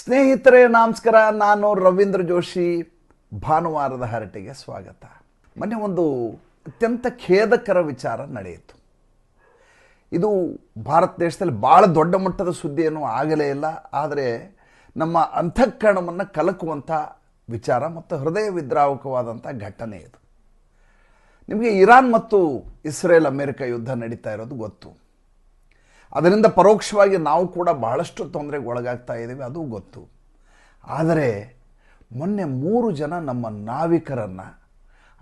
ಸ್ನೇಹಿತರೆ ನಮಸ್ಕಾರ. ನಾನು ರವೀಂದ್ರ ಜೋಶಿ. ಭಾನುವಾರದ ಹರಟೆಗೆ ಸ್ವಾಗತ. ಮೊನ್ನೆ ಒಂದು ಅತ್ಯಂತ ಖೇದಕರ ವಿಚಾರ ನಡೆಯಿತು. ಇದು ಭಾರತ ದೇಶದಲ್ಲಿ ಭಾಳ ದೊಡ್ಡ ಮಟ್ಟದ ಸುದ್ದಿ ಏನೂ ಆಗಲೇ ಇಲ್ಲ, ಆದರೆ ನಮ್ಮ ಅಂತಃಕರಣವನ್ನು ಕಲಕುವಂಥ ವಿಚಾರ ಮತ್ತು ಹೃದಯ ವಿದ್ರಾವಕವಾದಂಥ ಘಟನೆ ಇದು. ನಿಮಗೆ ಇರಾನ್ ಮತ್ತು ಇಸ್ರೇಲ್ ಅಮೆರಿಕ ಯುದ್ಧ ನಡೀತಾ ಇರೋದು ಗೊತ್ತು. ಅದರಿಂದ ಪರೋಕ್ಷವಾಗಿ ನಾವು ಕೂಡ ಬಹಳಷ್ಟು ತೊಂದರೆಗೆ ಒಳಗಾಗ್ತಾ ಇದ್ದೀವಿ, ಅದು ಗೊತ್ತು. ಆದರೆ ಮೊನ್ನೆ 3 ಜನ ನಮ್ಮ ನಾವಿಕರನ್ನು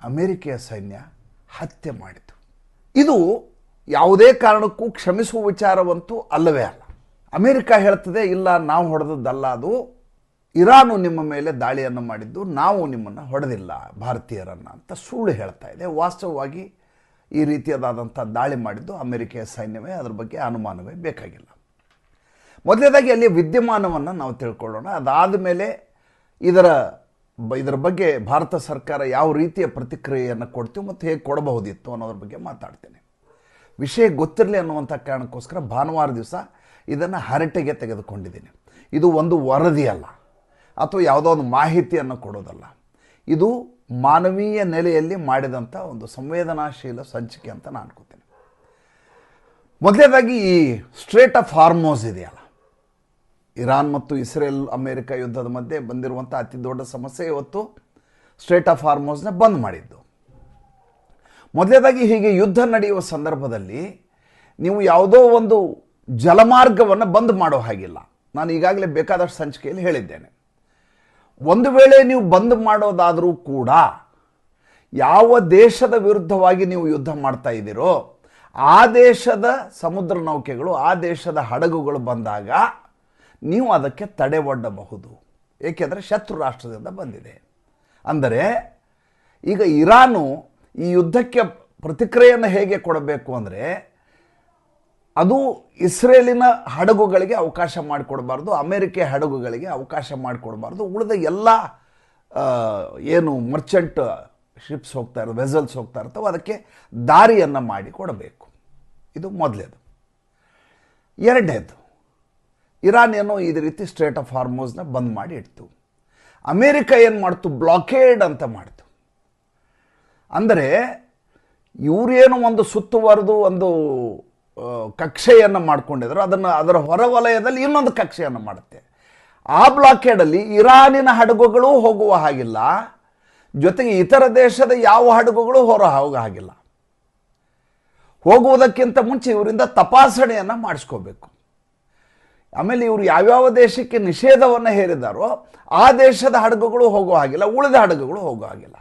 ಅಮೆರಿಕೆಯ ಸೈನ್ಯ ಹತ್ಯೆ ಮಾಡಿತು. ಇದು ಯಾವುದೇ ಕಾರಣಕ್ಕೂ ಕ್ಷಮಿಸುವ ವಿಚಾರವಂತೂ ಅಲ್ಲವೇ ಅಲ್ಲ. ಅಮೆರಿಕ ಹೇಳ್ತದೆ, ಇಲ್ಲ ನಾವು ಹೊಡೆದದ್ದಲ್ಲ, ಅದು ಇರಾನು ನಿಮ್ಮ ಮೇಲೆ ದಾಳಿಯನ್ನು ಮಾಡಿದ್ದು, ನಾವು ನಿಮ್ಮನ್ನು ಹೊಡೆದಿಲ್ಲ ಭಾರತೀಯರನ್ನು ಅಂತ ಸುಳ್ಳು ಹೇಳ್ತಾ ಇದೆ. ವಾಸ್ತವವಾಗಿ ಈ ರೀತಿಯಾದಂಥ ದಾಳಿ ಮಾಡಿದ್ದು ಅಮೆರಿಕೆಯ ಸೈನ್ಯವೇ, ಅದರ ಬಗ್ಗೆ ಅನುಮಾನವೇ ಬೇಕಾಗಿಲ್ಲ. ಮೊದಲನೇದಾಗಿ ಅಲ್ಲಿ ವಿದ್ಯಮಾನವನ್ನು ನಾವು ತಿಳ್ಕೊಳ್ಳೋಣ. ಅದಾದ ಮೇಲೆ ಇದರ ಬಗ್ಗೆ ಭಾರತ ಸರ್ಕಾರ ಯಾವ ರೀತಿಯ ಪ್ರತಿಕ್ರಿಯೆಯನ್ನು ಕೊಡ್ತೀವಿ ಮತ್ತು ಹೇಗೆ ಕೊಡಬಹುದಿತ್ತು ಅನ್ನೋದ್ರ ಬಗ್ಗೆ ಮಾತಾಡ್ತೇನೆ. ವಿಷಯ ಗೊತ್ತಿರಲಿ ಅನ್ನುವಂಥ ಕಾರಣಕ್ಕೋಸ್ಕರ ಭಾನುವಾರ ದಿವಸ ಇದನ್ನು ಹರಟೆಗೆ ತೆಗೆದುಕೊಂಡಿದ್ದೀನಿ. ಇದು ಒಂದು ವರದಿ ಅಲ್ಲ ಅಥವಾ ಯಾವುದೋ ಒಂದು ಮಾಹಿತಿಯನ್ನು ಕೊಡೋದಲ್ಲ. ಇದು ಮಾನವೀಯ ನೆಲೆಯಲ್ಲಿ ಮಾಡಿದಂಥ ಒಂದು ಸಂವೇದನಾಶೀಲ ಸಂಚಿಕೆ ಅಂತ ನಾನು ಅನ್ಕೋತೀನಿ. ಮೊದಲನೇದಾಗಿ ಈ ಸ್ಟ್ರೇಟ್ ಆಫ್ ಹಾರ್ಮೋಸ್ ಇದೆಯಲ್ಲ, ಇರಾನ್ ಮತ್ತು ಇಸ್ರೇಲ್ ಅಮೆರಿಕ ಯುದ್ಧದ ಮಧ್ಯೆ ಬಂದಿರುವಂಥ ಅತಿ ದೊಡ್ಡ ಸಮಸ್ಯೆ ಇವತ್ತು ಸ್ಟ್ರೇಟ್ ಆಫ್ ಹಾರ್ಮೋಸ್ನ ಬಂದ್ ಮಾಡಿದ್ದು. ಮೊದಲನೇದಾಗಿ ಹೀಗೆ ಯುದ್ಧ ನಡೆಯುವ ಸಂದರ್ಭದಲ್ಲಿ ನೀವು ಯಾವುದೋ ಒಂದು ಜಲಮಾರ್ಗವನ್ನು ಬಂದ್ ಮಾಡೋ ಹಾಗಿಲ್ಲ. ನಾನು ಈಗಾಗಲೇ ಬೇಕಾದಷ್ಟು ಸಂಚಿಕೆಯಲ್ಲಿ ಹೇಳಿದ್ದೇನೆ. ಒಂದು ವೇಳೆ ನೀವು ಬಂದ್ ಮಾಡೋದಾದರೂ ಕೂಡ ಯಾವ ದೇಶದ ವಿರುದ್ಧವಾಗಿ ನೀವು ಯುದ್ಧ ಮಾಡ್ತಾ ಇದ್ದೀರೋ ಆ ದೇಶದ ಸಮುದ್ರ ನೌಕೆಗಳು, ಆ ದೇಶದ ಹಡಗುಗಳು ಬಂದಾಗ ನೀವು ಅದಕ್ಕೆ ತಡೆ ಒಡ್ಡಬಹುದು. ಏಕೆಂದರೆ ಶತ್ರು ರಾಷ್ಟ್ರದಿಂದ ಬಂದಿದೆ. ಅಂದರೆ ಈಗ ಇರಾನು ಈ ಯುದ್ಧಕ್ಕೆ ಪ್ರತಿಕ್ರಿಯೆಯನ್ನು ಹೇಗೆ ಕೊಡಬೇಕು ಅಂದರೆ, ಅದು ಇಸ್ರೇಲಿನ ಹಡಗುಗಳಿಗೆ ಅವಕಾಶ ಮಾಡಿಕೊಡಬಾರ್ದು, ಅಮೆರಿಕೆ ಹಡಗುಗಳಿಗೆ ಅವಕಾಶ ಮಾಡಿಕೊಡಬಾರ್ದು. ಉಳಿದ ಎಲ್ಲ ಏನು ಮರ್ಚೆಂಟ್ ಶಿಪ್ಸ್ ಹೋಗ್ತಾ ಇರೋದು, ವೆಸಲ್ಸ್ ಹೋಗ್ತಾ ಇರ್ತವೆ, ಅದಕ್ಕೆ ದಾರಿಯನ್ನು ಮಾಡಿ ಕೊಡಬೇಕು. ಇದು ಮೊದಲೇದು. ಎರಡನೇದು, ಇರಾನ್ ಏನೋ ಈ ರೀತಿ ಸ್ಟ್ರೇಟ್ ಆಫ್ ಹಾರ್ಮೋಸ್ನ ಬಂದ್ ಮಾಡಿ ಇಡ್ತು. ಅಮೇರಿಕ ಏನು ಮಾಡ್ತು, ಬ್ಲಾಕೇಡ್ ಅಂತ ಮಾಡ್ತು. ಅಂದರೆ ಇವರೇನು ಒಂದು ಸುತ್ತುವರೆದು ಒಂದು ಕಕ್ಷೆಯನ್ನು ಮಾಡ್ಕೊಂಡಿದ್ರು, ಅದರ ಹೊರವಲಯದಲ್ಲಿ ಇನ್ನೊಂದು ಕಕ್ಷೆಯನ್ನು ಮಾಡುತ್ತೆ. ಆ ಬ್ಲಾಕೇಡಲ್ಲಿ ಇರಾನಿನ ಹಡಗುಗಳು ಹೋಗುವ ಹಾಗಿಲ್ಲ, ಜೊತೆಗೆ ಇತರ ದೇಶದ ಯಾವ ಹಡಗುಗಳು ಹೊರ ಹೋಗೋ ಹಾಗಿಲ್ಲ. ಹೋಗುವುದಕ್ಕಿಂತ ಮುಂಚೆ ಇವರಿಂದ ತಪಾಸಣೆಯನ್ನು ಮಾಡಿಸ್ಕೋಬೇಕು. ಆಮೇಲೆ ಇವರು ಯಾವ್ಯಾವ ದೇಶಕ್ಕೆ ನಿಷೇಧವನ್ನು ಹೇರಿದಾರೋ ಆ ದೇಶದ ಹಡಗುಗಳು ಹೋಗೋ ಹಾಗಿಲ್ಲ, ಉಳಿದ ಹಡಗುಗಳು ಹೋಗೋ ಹಾಗಿಲ್ಲ.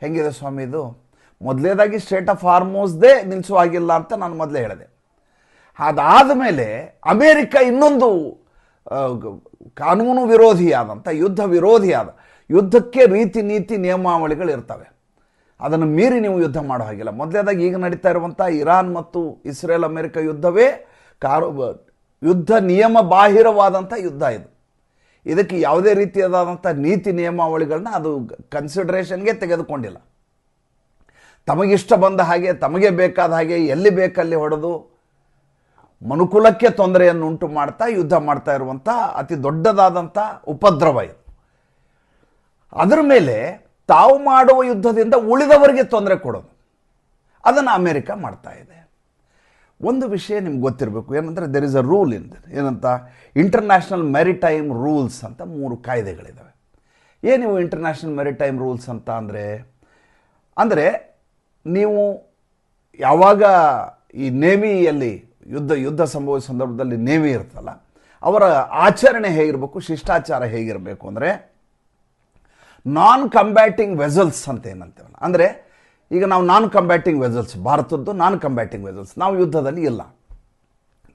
ಹೆಂಗಿದೆ ಸ್ವಾಮಿ ಇದು? ಮೊದಲೇದಾಗಿ ಸ್ಟ್ರೇಟ್ ಆಫ್ ಹಾರ್ಮೋಸ್ದೇ ನಿಲ್ಲಿಸುವ ಹಾಗಿಲ್ಲ ಅಂತ ನಾನು ಮೊದಲೇ ಹೇಳಿದೆ. ಅದಾದ ಮೇಲೆ ಅಮೇರಿಕ ಇನ್ನೊಂದು ಕಾನೂನು ವಿರೋಧಿಯಾದಂಥ, ಯುದ್ಧ ವಿರೋಧಿಯಾದ, ಯುದ್ಧಕ್ಕೆ ರೀತಿ ನೀತಿ ನಿಯಮಾವಳಿಗಳು ಇರ್ತವೆ, ಅದನ್ನು ಮೀರಿ ನೀವು ಯುದ್ಧ ಮಾಡೋ ಹಾಗಿಲ್ಲ. ಮೊದಲೇದಾಗಿ ಈಗ ನಡೀತಾ ಇರುವಂಥ ಇರಾನ್ ಮತ್ತು ಇಸ್ರೇಲ್ ಅಮೆರಿಕ ಯುದ್ಧವೇ ಯುದ್ಧ ನಿಯಮ ಬಾಹಿರವಾದಂಥ ಯುದ್ಧ ಇದು. ಇದಕ್ಕೆ ಯಾವುದೇ ರೀತಿಯಾದಂಥ ನೀತಿ ನಿಯಮಾವಳಿಗಳನ್ನ ಅದು ಕನ್ಸಿಡರೇಷನ್ಗೆ ತೆಗೆದುಕೊಂಡಿಲ್ಲ. ತಮಗಿಷ್ಟ ಬಂದ ಹಾಗೆ, ತಮಗೆ ಬೇಕಾದ ಹಾಗೆ, ಎಲ್ಲಿ ಬೇಕಲ್ಲಿ ಹೊಡೆದು ಮನುಕುಲಕ್ಕೆ ತೊಂದರೆಯನ್ನು ಉಂಟು ಮಾಡ್ತಾ ಯುದ್ಧ ಮಾಡ್ತಾ ಇರುವಂಥ ಅತಿ ದೊಡ್ಡದಾದಂಥ ಉಪದ್ರವ ಇದು. ಅದರ ಮೇಲೆ ತಾವು ಮಾಡುವ ಯುದ್ಧದಿಂದ ಉಳಿದವರಿಗೆ ತೊಂದರೆ ಕೊಡೋದು, ಅದನ್ನು ಅಮೆರಿಕ ಮಾಡ್ತಾ ಇದೆ. ಒಂದು ವಿಷಯ ನಿಮ್ಗೆ ಗೊತ್ತಿರಬೇಕು, ಏನಂದರೆ ದೆರ್ ಇಸ್ ಅ ರೂಲ್ ಏನಂತ, ಇಂಟರ್ನ್ಯಾಷನಲ್ ಮೆರಿಟೈಮ್ ರೂಲ್ಸ್ ಅಂತ 3 ಕಾಯ್ದೆಗಳಿದ್ದಾವೆ. ಏನಿವು ಇಂಟರ್ನ್ಯಾಷನಲ್ ಮೆರಿಟೈಮ್ ರೂಲ್ಸ್ ಅಂತ ಅಂದರೆ ನೀವು ಯಾವಾಗ ಈ ನೇವಿಯಲ್ಲಿ ಯುದ್ಧ ಸಂಭವಿಸುವ ಸಂದರ್ಭದಲ್ಲಿ ನೇವಿ ಇರ್ತಲ್ಲ, ಅವರ ಆಚರಣೆ ಹೇಗಿರಬೇಕು, ಶಿಷ್ಟಾಚಾರ ಹೇಗಿರಬೇಕು ಅಂದರೆ, ನಾನ್ ಕಂಬ್ಯಾಟಿಂಗ್ ವೆಸಲ್ಸ್ ಅಂತ ಏನಂತೇವಲ್ಲ, ಅಂದರೆ ಈಗ ನಾವು ನಾನ್ ಕಂಬ್ಯಾಟಿಂಗ್ ವೆಸಲ್ಸ್, ಭಾರತದ್ದು ನಾನ್ ಕಂಬ್ಯಾಟಿಂಗ್ ವೆಸಲ್ಸ್, ನಾವು ಯುದ್ಧದಲ್ಲಿ ಇಲ್ಲ.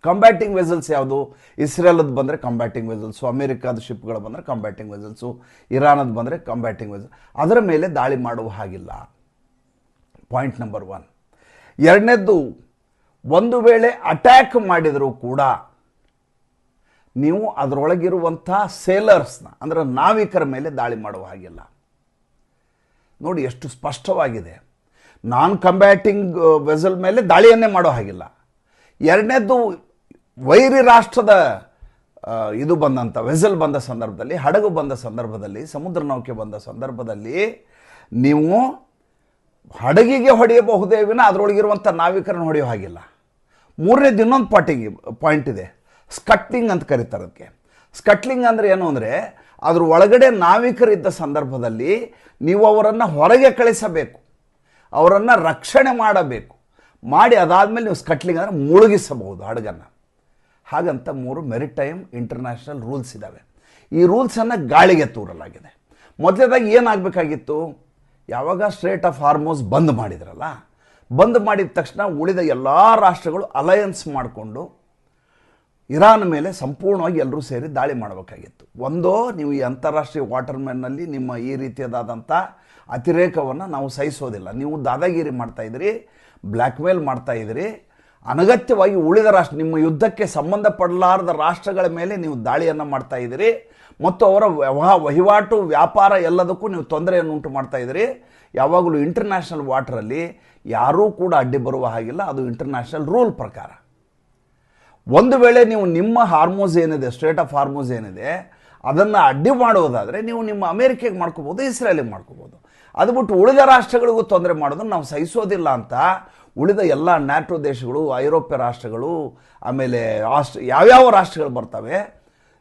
ಕಂಬ್ಯಾಟಿಂಗ್ ವೆಸಲ್ಸ್ ಯಾವುದು? ಇಸ್ರೇಲದ್ದು ಬಂದರೆ ಕಂಬ್ಯಾಟಿಂಗ್ ವೆಸಲ್ಸು, ಅಮೆರಿಕಾದ ಶಿಪ್ಗಳು ಬಂದರೆ ಕಂಬ್ಯಾಟಿಂಗ್ ವೆಸಲ್ಸು, ಇರಾನದ್ದು ಬಂದರೆ ಕಂಬ್ಯಾಟಿಂಗ್ ವೆಸಲ್ಸ್. ಅದರ ಮೇಲೆ ದಾಳಿ ಮಾಡುವ ಹಾಗಿಲ್ಲ. Point number 1. ಎರಡನೇದ್ದು, ಒಂದು ವೇಳೆ ಅಟ್ಯಾಕ್ ಮಾಡಿದರೂ ಕೂಡ ನೀವು ಅದರೊಳಗಿರುವಂಥ ಸೇಲರ್ಸ್ನ, ಅಂದರೆ ನಾವಿಕರ ಮೇಲೆ ದಾಳಿ ಮಾಡುವ ಹಾಗಿಲ್ಲ. ನೋಡಿ ಎಷ್ಟು ಸ್ಪಷ್ಟವಾಗಿದೆ. ನಾನ್ ಕಂಬ್ಯಾಟಿಂಗ್ ವೆಸಲ್ ಮೇಲೆ ದಾಳಿಯನ್ನೇ ಮಾಡೋ ಹಾಗಿಲ್ಲ. ಎರಡನೇದ್ದು, ವೈರಿ ರಾಷ್ಟ್ರದ ಇದು ಬಂದಂಥ ವೆಸಲ್ ಬಂದ ಸಂದರ್ಭದಲ್ಲಿ, ಹಡಗು ಬಂದ ಸಂದರ್ಭದಲ್ಲಿ, ಸಮುದ್ರ ನೌಕೆ ಬಂದ ಸಂದರ್ಭದಲ್ಲಿ ನೀವು ಹಡಗಿಗೆ ಹೊಡೆಯಬಹುದೇ ವಿನ ಅದರೊಳಗಿರುವಂಥ ನಾವಿಕರನ್ನು ಹೊಡೆಯೋ ಹಾಗಿಲ್ಲ. ಮೂರನೇದು ಇನ್ನೊಂದು ಪಾಯಿಂಟ್ ಇದೆ, ಸ್ಕಟ್ಲಿಂಗ್ ಅಂತ ಕರೀತಾರೆ ಅದಕ್ಕೆ. ಸ್ಕಟ್ಲಿಂಗ್ ಅಂದರೆ ಏನು ಅಂದರೆ ಅದ್ರ ಒಳಗಡೆ ನಾವಿಕರಿದ್ದ ಸಂದರ್ಭದಲ್ಲಿ ನೀವು ಅವರನ್ನು ಹೊರಗೆ ಕಳಿಸಬೇಕು, ಅವರನ್ನು ರಕ್ಷಣೆ ಮಾಡಬೇಕು. ಮಾಡಿ ಅದಾದಮೇಲೆ ನೀವು ಸ್ಕಟ್ಲಿಂಗ್ ಅಂದರೆ ಮುಳುಗಿಸಬಹುದು ಹಡಗನ್ನು. ಹಾಗಂತ 3 ಮೆರಿಟೈಮ್ ಇಂಟರ್ನ್ಯಾಷನಲ್ ರೂಲ್ಸ್ ಇದ್ದಾವೆ. ಈ ರೂಲ್ಸನ್ನು ಗಾಳಿಗೆ ತೂರಲಾಗಿದೆ. ಮೊದಲನೇದಾಗಿ ಏನಾಗಬೇಕಾಗಿತ್ತು, ಯಾವಾಗ ಸ್ಟ್ರೇಟ್ ಆಫ್ ಹಾರ್ಮೋಸ್ ಬಂದ್ ಮಾಡಿದ್ರಲ್ಲ, ಬಂದ್ ಮಾಡಿದ ತಕ್ಷಣ ಉಳಿದ ಎಲ್ಲ ರಾಷ್ಟ್ರಗಳು ಅಲಯನ್ಸ್ ಮಾಡಿಕೊಂಡು ಇರಾನ್ ಮೇಲೆ ಸಂಪೂರ್ಣವಾಗಿ ಎಲ್ಲರೂ ಸೇರಿ ದಾಳಿ ಮಾಡಬೇಕಾಗಿತ್ತು. ಒಂದೋ ನೀವು ಈ ಅಂತಾರಾಷ್ಟ್ರೀಯ ವಾಟರ್ಮೆನ್ನಲ್ಲಿ ನಿಮ್ಮ ಈ ರೀತಿಯಾದಂಥ ಅತಿರೇಕವನ್ನು ನಾವು ಸಹಿಸೋದಿಲ್ಲ, ನೀವು ದಾದಾಗಿರಿ ಮಾಡ್ತಾಯಿದ್ರಿ, ಬ್ಲ್ಯಾಕ್ ಮೇಲ್ ಮಾಡ್ತಾಯಿದ್ರಿ, ಅನಗತ್ಯವಾಗಿ ಉಳಿದ ರಾಷ್ಟ್ರ, ನಿಮ್ಮ ಯುದ್ಧಕ್ಕೆ ಸಂಬಂಧಪಡಲಾರದ ರಾಷ್ಟ್ರಗಳ ಮೇಲೆ ನೀವು ದಾಳಿಯನ್ನು ಮಾಡ್ತಾಯಿದ್ದೀರಿ ಮತ್ತು ಅವರ ವಹಿವಾಟು ವ್ಯಾಪಾರ ಎಲ್ಲದಕ್ಕೂ ನೀವು ತೊಂದರೆಯನ್ನು ಉಂಟು ಮಾಡ್ತಾಯಿದ್ದೀರಿ. ಯಾವಾಗಲೂ ಇಂಟರ್ನ್ಯಾಷನಲ್ ವಾಟರಲ್ಲಿ ಯಾರೂ ಕೂಡ ಅಡ್ಡಿ ಬರುವ ಹಾಗಿಲ್ಲ, ಅದು ಇಂಟರ್ನ್ಯಾಷನಲ್ ರೂಲ್ ಪ್ರಕಾರ. ಒಂದು ವೇಳೆ ನೀವು ನಿಮ್ಮ ಹಾರ್ಮೋಸ್ ಏನಿದೆ, ಸ್ಟ್ರೇಟ್ ಆಫ್ ಹಾರ್ಮೋಸ್ ಏನಿದೆ, ಅದನ್ನು ಅಡ್ಡಿ ಮಾಡೋದಾದರೆ ನೀವು ನಿಮ್ಮ ಅಮೇರಿಕೆಗೆ ಮಾಡ್ಕೋಬೋದು, ಇಸ್ರೇಲಿಗೆ ಮಾಡ್ಕೋಬೋದು. ಅದು ಬಿಟ್ಟು ಉಳಿದ ರಾಷ್ಟ್ರಗಳಿಗೂ ತೊಂದರೆ ಮಾಡೋದನ್ನು ನಾವು ಸಹಿಸೋದಿಲ್ಲ ಅಂತ ಉಳಿದ ಎಲ್ಲ ನ್ಯಾಟೋ ದೇಶಗಳು, ಐರೋಪ್ಯ ರಾಷ್ಟ್ರಗಳು, ಆಮೇಲೆ ಯಾವ್ಯಾವ ರಾಷ್ಟ್ರಗಳು ಬರ್ತವೆ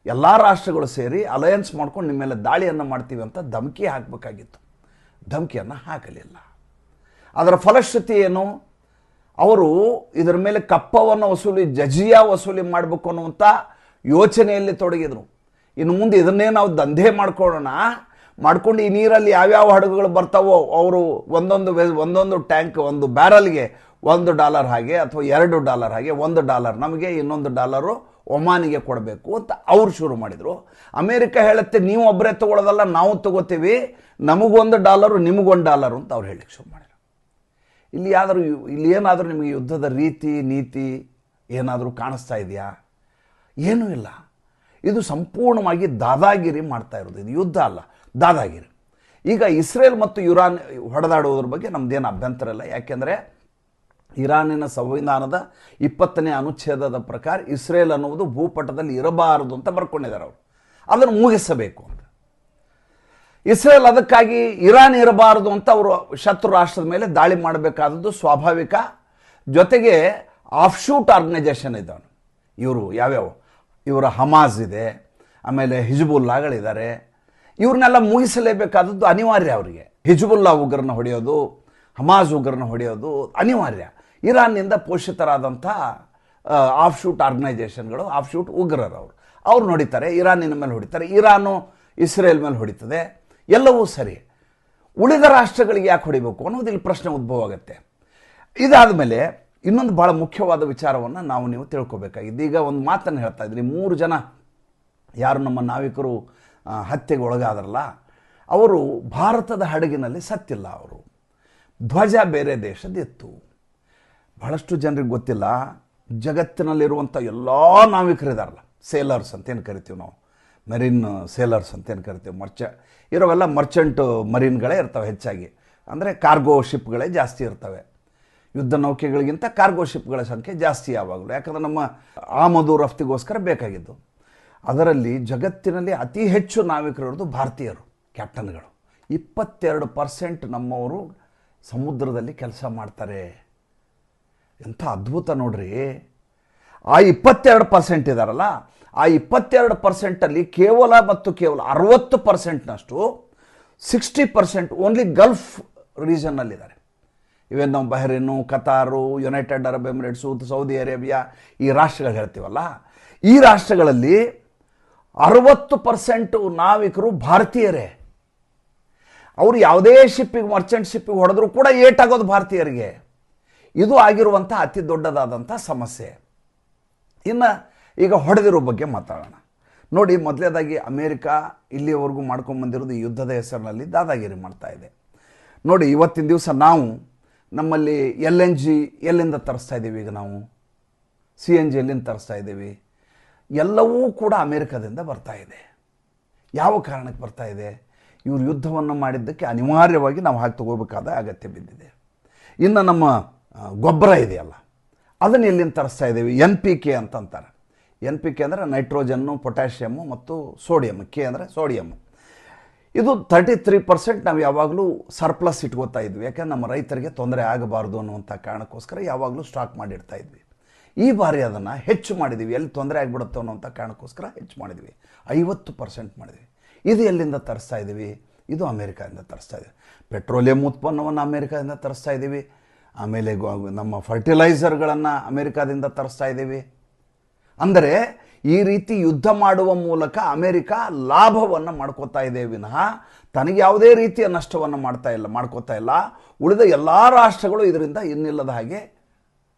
ಎಲ್ಲ ರಾಷ್ಟ್ರಗಳು ಸೇರಿ ಅಲಯನ್ಸ್ ಮಾಡ್ಕೊಂಡು ನಿಮ್ಮ ಮೇಲೆ ದಾಳಿಯನ್ನು ಮಾಡ್ತೀವಿ ಅಂತ ಧಮಕಿ ಹಾಕಬೇಕಾಗಿತ್ತು. ಧಮಕಿಯನ್ನು ಹಾಕಲಿಲ್ಲ. ಅದರ ಫಲಶ್ರುತಿ ಏನು, ಅವರು ಇದರ ಮೇಲೆ ಕಪ್ಪವನ್ನು ವಸೂಲಿ, ಜಜಿಯಾ ವಸೂಲಿ ಮಾಡಬೇಕು ಅನ್ನುವಂಥ ಯೋಚನೆಯಲ್ಲಿ ತೊಡಗಿದರು. ಇನ್ನು ಮುಂದೆ ಇದನ್ನೇ ನಾವು ದಂಧೆ ಮಾಡ್ಕೊಂಡು ಈ ನೀರಲ್ಲಿ ಯಾವ್ಯಾವ ಹಡಗುಗಳು ಬರ್ತಾವೋ ಅವರು ಒಂದೊಂದು ಟ್ಯಾಂಕ್, ಒಂದು ಬ್ಯಾರಲ್ಗೆ $1 ಹಾಗೆ ಅಥವಾ $2 ಹಾಗೆ, $1 ನಮಗೆ, $1 ಒಮಾನಿಗೆ ಕೊಡಬೇಕು ಅಂತ ಅವ್ರು ಶುರು ಮಾಡಿದರು. ಅಮೇರಿಕ ಹೇಳುತ್ತೆ ನೀವು ಒಬ್ಬರೇ ತೊಗೊಳ್ಳೋದಲ್ಲ, ನಾವು ತೊಗೋತೀವಿ, ನಮಗೊಂದು $, ನಿಮಗೊಂದು $, ಅಂತ ಅವ್ರು ಹೇಳಿಕ್ಕೆ ಶುರು ಮಾಡಿದ್ರು. ಇಲ್ಲಿ ಏನಾದರೂ ನಿಮಗೆ ಯುದ್ಧದ ರೀತಿ ನೀತಿ ಏನಾದರೂ ಕಾಣಿಸ್ತಾ ಇದೆಯಾ? ಏನೂ ಇಲ್ಲ. ಇದು ಸಂಪೂರ್ಣವಾಗಿ ದಾದಾಗಿರಿ ಮಾಡ್ತಾ ಇರೋದು. ಇದು ಯುದ್ಧ ಅಲ್ಲ, ದಾದಾಗಿರಿ. ಈಗ ಇಸ್ರೇಲ್ ಮತ್ತು ಇರಾನ್ ಹೊಡೆದಾಡುವುದ್ರ ಬಗ್ಗೆ ನಮ್ದೇನು ಅಭ್ಯಂತರ ಇಲ್ಲ. ಯಾಕೆಂದರೆ ಇರಾನಿನ ಸಂವಿಧಾನದ 20ನೇ ಅನುಚ್ಛೇದದ ಪ್ರಕಾರ ಇಸ್ರೇಲ್ ಅನ್ನುವುದು ಭೂಪಟದಲ್ಲಿ ಇರಬಾರದು ಅಂತ ಬರ್ಕೊಂಡಿದ್ದಾರೆ ಅವರು. ಅದನ್ನು ಮುಗಿಸಬೇಕು ಅಂತ. ಇಸ್ರೇಲ್ ಅದಕ್ಕಾಗಿ ಇರಾನ್ ಇರಬಾರದು ಅಂತ ಅವರು ಶತ್ರು ರಾಷ್ಟ್ರದ ಮೇಲೆ ದಾಳಿ ಮಾಡಬೇಕಾದದ್ದು ಸ್ವಾಭಾವಿಕ. ಜೊತೆಗೆ ಆಫ್ಶೂಟ್ ಆರ್ಗನೈಜೇಷನ್ ಇದ್ದಾವೆ ಇವರು, ಯಾವ್ಯಾವ ಇವರ ಹಮಾಸ್ ಇದೆ, ಆಮೇಲೆ ಹಿಜ್ಬುಲ್ಲಾಗಳಿದ್ದಾರೆ. ಇವ್ರನ್ನೆಲ್ಲ ಮುಗಿಸಲೇಬೇಕಾದದ್ದು ಅನಿವಾರ್ಯ. ಅವರಿಗೆ ಹಿಜ್ಬುಲ್ಲಾ ಉಗ್ರನ ಹೊಡೆಯೋದು, ಹಮಾಸ್ ಉಗ್ರನ ಹೊಡೆಯೋದು ಅನಿವಾರ್ಯ. ಇರಾನ್ನಿಂದ ಪೋಷಿತರಾದಂಥ ಆಫ್ಶೂಟ್ ಆರ್ಗನೈಜೇಷನ್ಗಳು, ಆಫ್ಶೂಟ್ ಉಗ್ರರು ಅವ್ರು ಹೊಡಿತಾರೆ, ಇರಾನಿನ ಮೇಲೆ ಹೊಡಿತಾರೆ, ಇರಾನು ಇಸ್ರೇಲ್ ಮೇಲೆ ಹೊಡಿತದೆ, ಎಲ್ಲವೂ ಸರಿ. ಉಳಿದ ರಾಷ್ಟ್ರಗಳಿಗೆ ಯಾಕೆ ಹೊಡಿಬೇಕು ಅನ್ನೋದು ಇಲ್ಲಿ ಪ್ರಶ್ನೆ ಉದ್ಭವ ಆಗುತ್ತೆ. ಇದಾದ ಮೇಲೆ ಇನ್ನೊಂದು ಭಾಳ ಮುಖ್ಯವಾದ ವಿಚಾರವನ್ನು ನೀವು ತಿಳ್ಕೊಬೇಕಾಗಿದ್ದು. ಈಗ ಒಂದು ಮಾತನ್ನು ಹೇಳ್ತಾ ಇದ್ರಿ, 3 ಜನ ಯಾರು ನಮ್ಮ ನಾವಿಕರು ಹತ್ಯೆಗೆ ಒಳಗಾದ್ರಲ್ಲ, ಅವರು ಭಾರತದ ಹಡಗಿನಲ್ಲಿ ಸತ್ತಿಲ್ಲ. ಅವರು ಧ್ವಜ ಬೇರೆ ದೇಶದಿತ್ತು. ಬಹಳಷ್ಟು ಜನರಿಗೆ ಗೊತ್ತಿಲ್ಲ, ಜಗತ್ತಿನಲ್ಲಿರುವಂಥ ಎಲ್ಲ ನಾವಿಕರಿದಾರಲ್ಲ, ಸೇಲರ್ಸ್ ಅಂತೇನು ಕರಿತೀವಿ ನಾವು, ಮೆರಿನ್ ಸೇಲರ್ಸ್ ಅಂತೇನು ಕರಿತೀವಿ, ಇರೋವೆಲ್ಲ ಮರ್ಚೆಂಟ್ ಮರೀನ್ಗಳೇ ಇರ್ತವೆ ಹೆಚ್ಚಾಗಿ. ಅಂದರೆ ಕಾರ್ಗೋ ಶಿಪ್ಗಳೇ ಜಾಸ್ತಿ ಇರ್ತವೆ. ಯುದ್ಧ ನೌಕೆಗಳಿಗಿಂತ ಕಾರ್ಗೋ ಶಿಪ್ಗಳ ಸಂಖ್ಯೆ ಜಾಸ್ತಿ ಯಾವಾಗಲೂ. ಯಾಕಂದರೆ ನಮ್ಮ ಆಮದು ರಫ್ತಿಗೋಸ್ಕರ ಬೇಕಾಗಿದ್ದು. ಅದರಲ್ಲಿ ಜಗತ್ತಿನಲ್ಲಿ ಅತಿ ಹೆಚ್ಚು ನಾವಿಕರಿರೋದು ಭಾರತೀಯರು, ಕ್ಯಾಪ್ಟನ್ಗಳು. 22% ನಮ್ಮವರು ಸಮುದ್ರದಲ್ಲಿ ಕೆಲಸ ಮಾಡ್ತಾರೆ. ಎಂಥ ಅದ್ಭುತ ನೋಡ್ರಿ. ಆ 22% ಇದಾರಲ್ಲ, ಆ 22%ಅಲ್ಲಿ ಕೇವಲ 60%ನಷ್ಟು 60% ಓನ್ಲಿ ಗಲ್ಫ್ ರೀಜನ್ನಲ್ಲಿದ್ದಾರೆ. ಇವೇನು ನಾವು Bahrain, Qatar, United Arab Emirates, Saudi Arabia, ಈ ರಾಷ್ಟ್ರಗಳು ಹೇಳ್ತೀವಲ್ಲ, ಈ ರಾಷ್ಟ್ರಗಳಲ್ಲಿ 60% ನಾವಿಕರು ಭಾರತೀಯರೇ. ಅವರು ಯಾವುದೇ ಶಿಪ್ಪಿಗೆ, ಮರ್ಚೆಂಟ್ ಶಿಪ್ಪಿಗೆ ಹೊಡೆದ್ರೂ ಕೂಡ ಏಟಾಗೋದು ಭಾರತೀಯರಿಗೆ. ಇದು ಆಗಿರುವಂಥ ಅತಿ ದೊಡ್ಡದಾದಂಥ ಸಮಸ್ಯೆ. ಇನ್ನು ಈಗ ಹೊಡೆದಿರೋ ಬಗ್ಗೆ ಮಾತಾಡೋಣ. ನೋಡಿ, ಮೊದಲೇದಾಗಿ ಅಮೇರಿಕ ಇಲ್ಲಿಯವರೆಗೂ ಮಾಡ್ಕೊಂಬಂದಿರೋದು ಈ ಯುದ್ಧದ ಹೆಸರಿನಲ್ಲಿ ದಾದಾಗಿರಿ ಮಾಡ್ತಾ ಇದೆ. ನೋಡಿ, ಇವತ್ತಿನ ದಿವಸ ನಾವು ನಮ್ಮಲ್ಲಿ LNG ಎಲ್ಲಿಂದ ತರಿಸ್ತಾ ಇದ್ದೀವಿ, ಈಗ ನಾವು CNG ಎಲ್ಲಿಂದ ತರಿಸ್ತಾ ಇದ್ದೀವಿ, ಎಲ್ಲವೂ ಕೂಡ ಅಮೇರಿಕದಿಂದ ಬರ್ತಾ ಇದೆ. ಯಾವ ಕಾರಣಕ್ಕೆ ಬರ್ತಾ ಇದೆ? ಇವರು ಯುದ್ಧವನ್ನು ಮಾಡಿದ್ದಕ್ಕೆ ಅನಿವಾರ್ಯವಾಗಿ ನಾವು ಹಾಕಿ ತಗೋಬೇಕಾದ ಅಗತ್ಯ ಬಿದ್ದಿದೆ. ಇನ್ನು ನಮ್ಮ ಗೊಬ್ಬರ ಇದೆಯಲ್ಲ, ಅದನ್ನು ಎಲ್ಲಿಂದ ತರಿಸ್ತಾ ಇದ್ದೀವಿ? NPK ಅಂತಂತಾರೆ. NPK ಅಂದರೆ ನೈಟ್ರೋಜನ್ನು, ಪೊಟ್ಯಾಷಿಯಮ್ಮು ಮತ್ತು ಸೋಡಿಯಮ್. ಕೆ ಅಂದರೆ ಸೋಡಿಯಮ್ಮು. ಇದು 33% ನಾವು ಯಾವಾಗಲೂ ಸರ್ಪ್ಲಸ್ ಇಟ್ಕೋತಾ ಇದ್ವಿ. ಯಾಕೆಂದ್ರೆ ನಮ್ಮ ರೈತರಿಗೆ ತೊಂದರೆ ಆಗಬಾರ್ದು ಅನ್ನುವಂಥ ಕಾರಣಕ್ಕೋಸ್ಕರ ಯಾವಾಗಲೂ ಸ್ಟಾಕ್ ಮಾಡಿರ್ತಾ ಇದ್ವಿ. ಈ ಬಾರಿ ಅದನ್ನು ಹೆಚ್ಚು ಮಾಡಿದ್ವಿ, ಎಲ್ಲಿ ತೊಂದರೆ ಆಗಿಬಿಡುತ್ತೋ ಅನ್ನೋಂಥ ಕಾರಣಕ್ಕೋಸ್ಕರ ಹೆಚ್ಚು ಮಾಡಿದ್ವಿ, 50% ಮಾಡಿದ್ವಿ. ಇದು ಎಲ್ಲಿಂದ ತರಿಸ್ತಾ ಇದ್ದೀವಿ? ಇದು ಅಮೇರಿಕಾದಿಂದ ತರಿಸ್ತಾ ಇದ್ದೀವಿ. ಪೆಟ್ರೋಲಿಯಂ ಉತ್ಪನ್ನವನ್ನು ಅಮೇರಿಕಾದಿಂದ ತರಿಸ್ತಾ ಇದ್ದೀವಿ. ಆಮೇಲೆ ನಮ್ಮ ಫರ್ಟಿಲೈಸರ್ಗಳನ್ನು ಅಮೇರಿಕಾದಿಂದ ತರಿಸ್ತಾ ಇದ್ದೀವಿ. ಅಂದರೆ ಈ ರೀತಿ ಯುದ್ಧ ಮಾಡುವ ಮೂಲಕ ಅಮೇರಿಕ ಲಾಭವನ್ನು ಮಾಡ್ಕೋತಾ ಇದೆ ವಿನಃ ತನಗೆ ಯಾವುದೇ ರೀತಿಯ ನಷ್ಟವನ್ನು ಮಾಡ್ಕೋತಾ ಇಲ್ಲ. ಉಳಿದ ಎಲ್ಲ ರಾಷ್ಟ್ರಗಳು ಇದರಿಂದ ಇನ್ನಿಲ್ಲದ ಹಾಗೆ